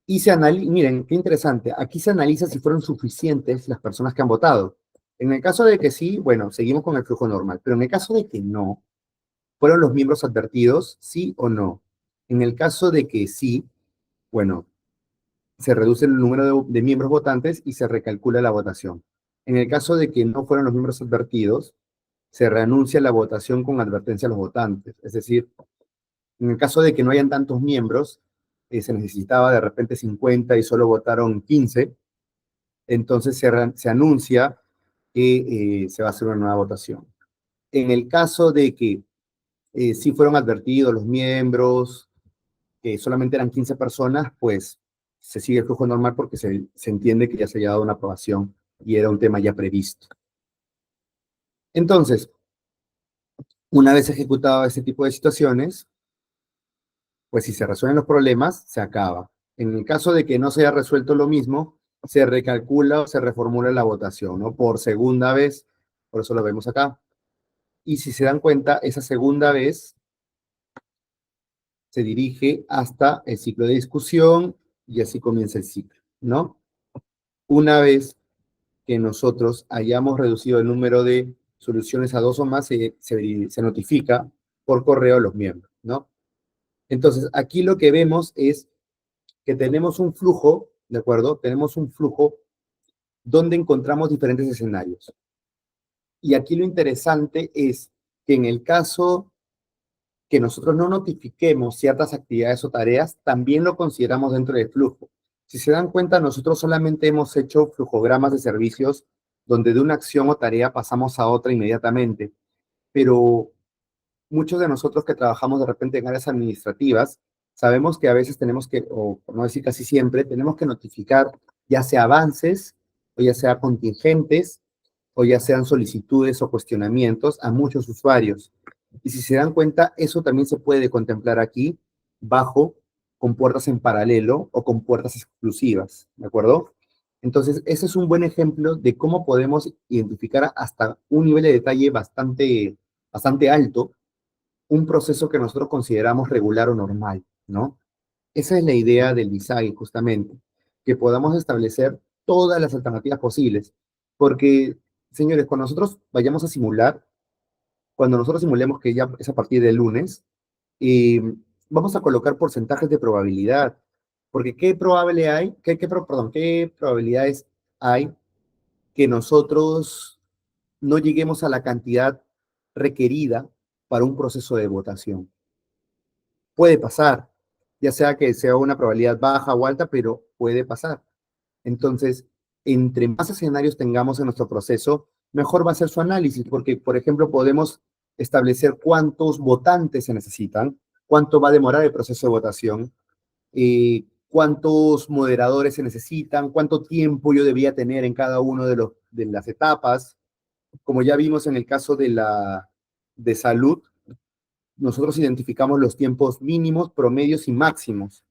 y se analiza, miren, qué interesante, aquí se analiza si fueron suficientes las personas que han votado. En el caso de que sí, bueno, seguimos con el flujo normal, pero en el caso de que no, ¿fueron los miembros advertidos, sí o no? En el caso de que sí, bueno, se reduce el número de miembros votantes y se recalcula la votación. En el caso de que no fueron los miembros advertidos, se reanuncia la votación con advertencia a los votantes. Es decir, en el caso de que no hayan tantos miembros, se necesitaba de repente 50 y solo votaron 15, entonces se anuncia que se va a hacer una nueva votación. En el caso de que sí fueron advertidos los miembros, que solamente eran 15 personas, pues se sigue el flujo normal porque se entiende que ya se ha dado una aprobación y era un tema ya previsto. Entonces, una vez ejecutado este tipo de situaciones, pues si se resuelven los problemas, se acaba. En el caso de que no se haya resuelto lo mismo, se recalcula o se reformula la votación, ¿no? Por segunda vez, por eso lo vemos acá. Y si se dan cuenta, esa segunda vez se dirige hasta el ciclo de discusión y así comienza el ciclo, ¿no? Una vez que nosotros hayamos reducido el número de soluciones a dos o más, se notifica por correo a los miembros, ¿no? Entonces, aquí lo que vemos es que tenemos un flujo, ¿de acuerdo? Tenemos un flujo donde encontramos diferentes escenarios. Y aquí lo interesante es que en el caso que nosotros no notifiquemos ciertas actividades o tareas, también lo consideramos dentro del flujo. Si se dan cuenta, nosotros solamente hemos hecho flujogramas de servicios donde de una acción o tarea pasamos a otra inmediatamente, pero muchos de nosotros que trabajamos de repente en áreas administrativas, sabemos que a veces tenemos que, o por no decir casi siempre, tenemos que notificar ya sea avances, o ya sea contingentes, o ya sean solicitudes o cuestionamientos a muchos usuarios. Y si se dan cuenta, eso también se puede contemplar aquí bajo con puertas en paralelo o con puertas exclusivas, ¿de acuerdo? Entonces, ese es un buen ejemplo de cómo podemos identificar hasta un nivel de detalle bastante alto un proceso que nosotros consideramos regular o normal, ¿no? Esa es la idea del design, justamente, que podamos establecer todas las alternativas posibles, porque, señores, cuando nosotros vayamos a simular, cuando nosotros simulemos que ya es a partir del lunes, eh, vamos a colocar porcentajes de probabilidad, porque ¿qué probable hay? ¿Qué probabilidades hay que nosotros no lleguemos a la cantidad requerida para un proceso de votación? Puede pasar, ya sea que sea una probabilidad baja o alta, pero puede pasar. Entonces, entre más escenarios tengamos en nuestro proceso, mejor va a ser su análisis, porque, por ejemplo, podemos establecer cuántos votantes se necesitan, cuánto va a demorar el proceso de votación, cuántos moderadores se necesitan, cuánto tiempo yo debía tener en cada una de las etapas. Como ya vimos en el caso de salud, nosotros identificamos los tiempos mínimos, promedios y máximos.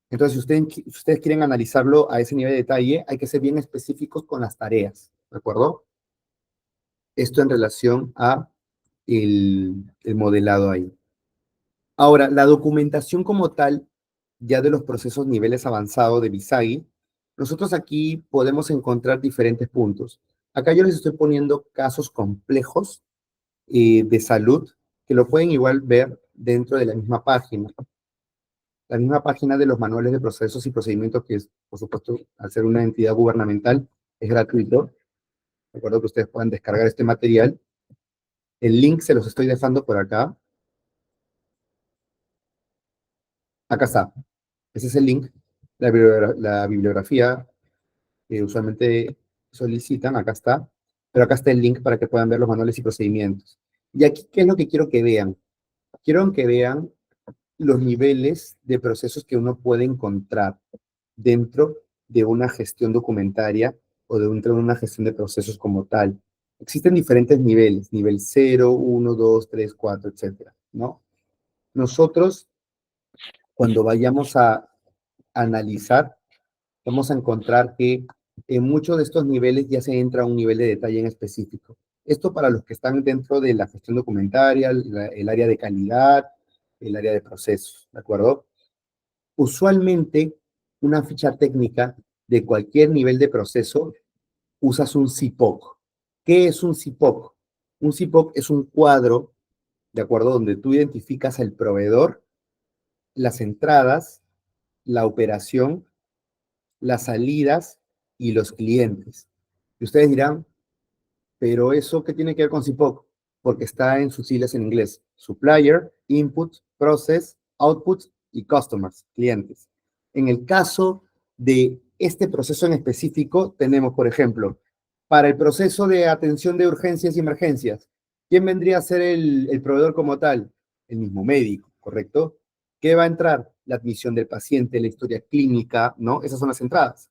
Entonces, si ustedes quieren analizarlo a ese nivel de detalle, hay que ser bien específicos con las tareas, ¿de acuerdo? Esto en relación a el modelado ahí. Ahora, la documentación como tal, ya de los procesos niveles avanzados de Visagi, nosotros aquí podemos encontrar diferentes puntos. Acá yo les estoy poniendo casos complejos de salud que lo pueden igual ver dentro de la misma página. La misma página de los manuales de procesos y procedimientos, que es, por supuesto, al ser una entidad gubernamental, es gratuito. Recuerdo que ustedes puedan descargar este material. El link se los estoy dejando por acá. Acá está. Ese es el link. La bibliografía que usualmente solicitan, acá está. Pero acá está el link para que puedan ver los manuales y procedimientos. Y aquí, ¿qué es lo que quiero que vean? Quiero que vean los niveles de procesos que uno puede encontrar dentro de una gestión documentaria o dentro de una gestión de procesos como tal. Existen diferentes niveles, nivel 0, 1, 2, 3, 4, etcétera, ¿no? Nosotros, cuando vayamos a analizar, vamos a encontrar que en muchos de estos niveles ya se entra a un nivel de detalle en específico. Esto para los que están dentro de la gestión documentaria, el área de calidad, el área de procesos, ¿de acuerdo? Usualmente, una ficha técnica de cualquier nivel de proceso usas un CIPOC. ¿Qué es un CIPOC? Un CIPOC es un cuadro, ¿de acuerdo? Donde tú identificas el proveedor, las entradas, la operación, las salidas y los clientes. Y ustedes dirán, pero ¿eso qué tiene que ver con CIPOC? Porque está en sus siglas en inglés. Supplier, Input, Process, Output y Customers, clientes. En el caso de este proceso en específico, tenemos, por ejemplo, para el proceso de atención de urgencias y emergencias, ¿quién vendría a ser el proveedor como tal? El mismo médico, ¿correcto? ¿Qué va a entrar? La admisión del paciente, la historia clínica, ¿no? Esas son las entradas,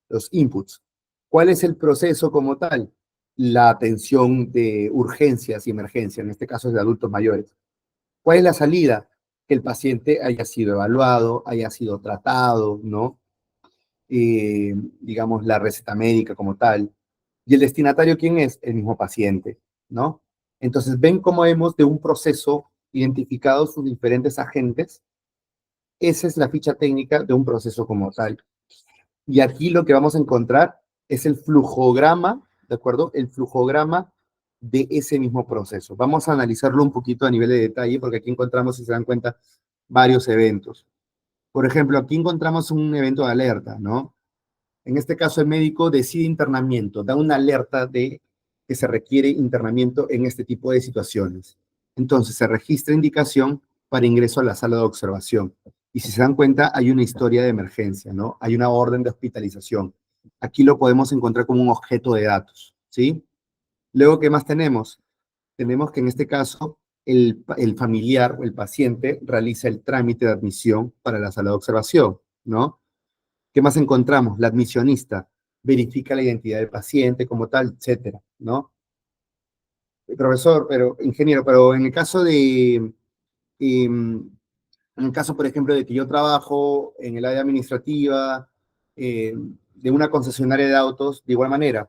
los inputs. ¿Cuál es el proceso como tal? La atención de urgencias y emergencias, en este caso es de adultos mayores. ¿Cuál es la salida? Que el paciente haya sido evaluado, haya sido tratado, ¿no? Digamos, la receta médica como tal. ¿Y el destinatario quién es? El mismo paciente, ¿no? Entonces, ven cómo hemos de un proceso identificado sus diferentes agentes. Esa es la ficha técnica de un proceso como tal. Y aquí lo que vamos a encontrar es el flujograma, ¿de acuerdo? El flujograma de ese mismo proceso. Vamos a analizarlo un poquito a nivel de detalle, porque aquí encontramos, si se dan cuenta, varios eventos. Por ejemplo, aquí encontramos un evento de alerta, ¿no? En este caso, el médico decide internamiento, da una alerta de que se requiere internamiento en este tipo de situaciones. Entonces, se registra indicación para ingreso a la sala de observación Y si se dan cuenta, hay una historia de emergencia, ¿no? Hay una orden de hospitalización. Aquí lo podemos encontrar como un objeto de datos, ¿sí? Luego, ¿qué más tenemos? Tenemos que en este caso el familiar o el paciente realiza el trámite de admisión para la sala de observación, ¿no? ¿Qué más encontramos? La admisionista verifica la identidad del paciente como tal, etcétera, ¿no? Profesor, pero ingeniero, pero en el caso en el caso, por ejemplo, de que yo trabajo en el área administrativa de una concesionaria de autos, de igual manera,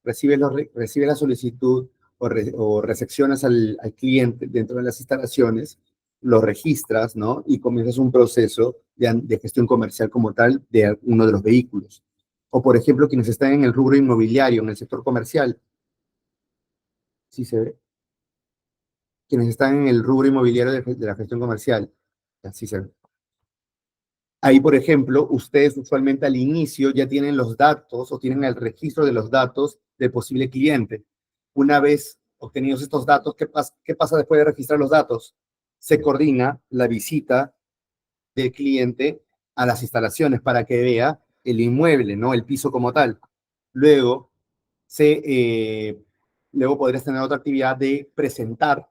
recibes la solicitud o recepcionas al cliente dentro de las instalaciones, lo registras, ¿no? Y comienzas un proceso de gestión comercial como tal de uno de los vehículos. O, por ejemplo, quienes están en el rubro inmobiliario, en el sector comercial, sí se ve, quienes están en el rubro inmobiliario de la gestión comercial, así se ve. Ahí, por ejemplo, ustedes usualmente al inicio ya tienen los datos o tienen el registro de los datos del posible cliente. Una vez obtenidos estos datos, ¿qué pasa después de registrar los datos? Se coordina la visita del cliente a las instalaciones para que vea el inmueble, ¿no? El piso como tal. Luego, se, eh, luego podrías tener otra actividad de presentar,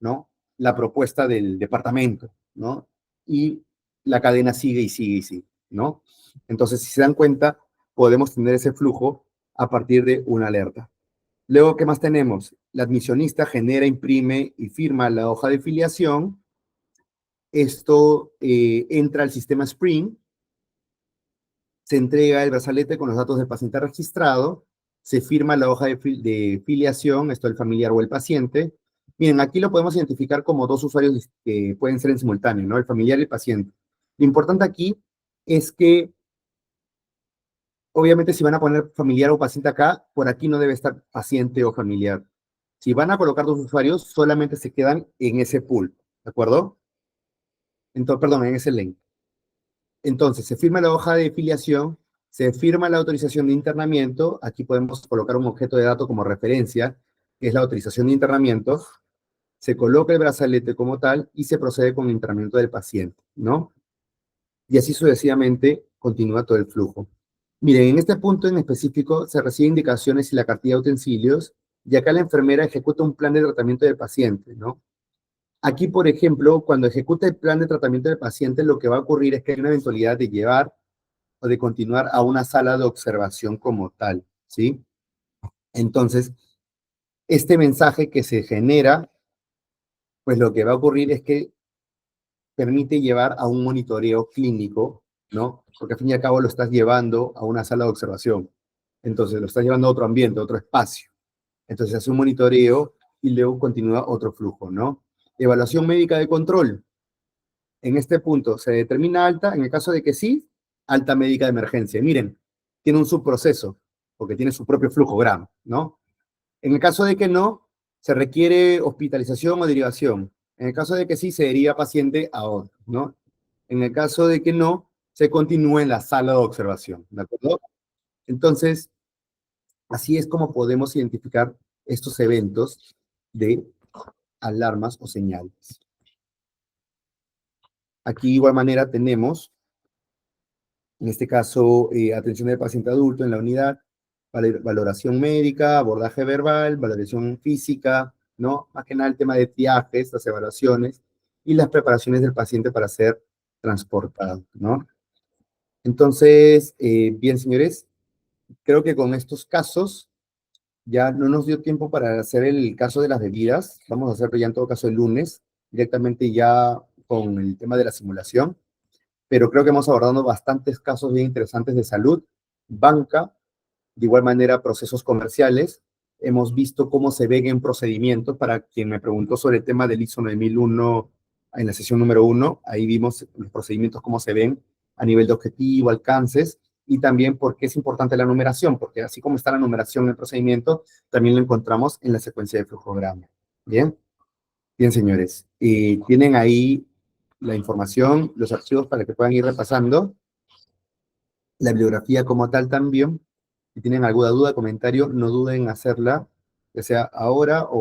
¿no? La propuesta del departamento, ¿no? Y la cadena sigue y sigue y sigue, ¿no? Entonces, si se dan cuenta, podemos tener ese flujo a partir de una alerta. Luego, ¿qué más tenemos? La admisionista genera, imprime y firma la hoja de filiación. Esto entra al sistema Spring, se entrega el brazalete con los datos del paciente registrado, se firma la hoja de filiación, esto el familiar o el paciente. Miren, aquí lo podemos identificar como dos usuarios que pueden ser en simultáneo, ¿no? El familiar y el paciente. Lo importante aquí es que, obviamente, si van a poner familiar o paciente acá, por aquí no debe estar paciente o familiar. Si van a colocar dos usuarios, solamente se quedan en ese pool, ¿de acuerdo? Entonces, perdón, en ese link. Entonces, se firma la hoja de filiación, se firma la autorización de internamiento, aquí podemos colocar un objeto de dato como referencia, que es la autorización de internamiento, se coloca el brazalete como tal y se procede con el internamiento del paciente, ¿no? Y así sucesivamente continúa todo el flujo. Miren, en este punto en específico se reciben indicaciones y la cartilla de utensilios, y acá la enfermera ejecuta un plan de tratamiento del paciente, ¿no? Aquí, por ejemplo, cuando ejecuta el plan de tratamiento del paciente, lo que va a ocurrir es que hay una eventualidad de llevar o de continuar a una sala de observación como tal, ¿sí? Entonces, este mensaje que se genera, pues lo que va a ocurrir es que permite llevar a un monitoreo clínico, ¿no? Porque al fin y al cabo lo estás llevando a una sala de observación. Entonces, lo estás llevando a otro ambiente, a otro espacio. Entonces, hace un monitoreo y luego continúa otro flujo, ¿no? Evaluación médica de control. En este punto, ¿se determina alta? En el caso de que sí, alta médica de emergencia. Miren, tiene un subproceso, porque tiene su propio flujograma, ¿no? En el caso de que no, se requiere hospitalización o derivación. En el caso de que sí, se deriva paciente a otro, ¿no? En el caso de que no, se continúa en la sala de observación, ¿de acuerdo? Entonces, así es como podemos identificar estos eventos de alarmas o señales. Aquí, de igual manera, tenemos en este caso, atención del paciente adulto en la unidad, valoración médica, abordaje verbal, valoración física, ¿no? Más que nada el tema de triajes, las evaluaciones y las preparaciones del paciente para ser transportado, ¿no? Entonces, bien, señores, creo que con estos casos ya no nos dio tiempo para hacer el caso de las bebidas. Vamos a hacerlo ya en todo caso el lunes, directamente ya con el tema de la simulación, pero creo que hemos abordado bastantes casos bien interesantes de salud, banca, de igual manera procesos comerciales. Hemos visto cómo se ven en procedimientos, para quien me preguntó sobre el tema del ISO 9001 en la sesión número 1, ahí vimos los procedimientos cómo se ven a nivel de objetivo, alcances, y también por qué es importante la numeración, porque así como está la numeración en el procedimiento, también lo encontramos en la secuencia de flujograma. Bien, bien, señores. Tienen ahí la información, los archivos para que puedan ir repasando, la bibliografía como tal también. Si tienen alguna duda, comentario, no duden en hacerla, ya sea ahora o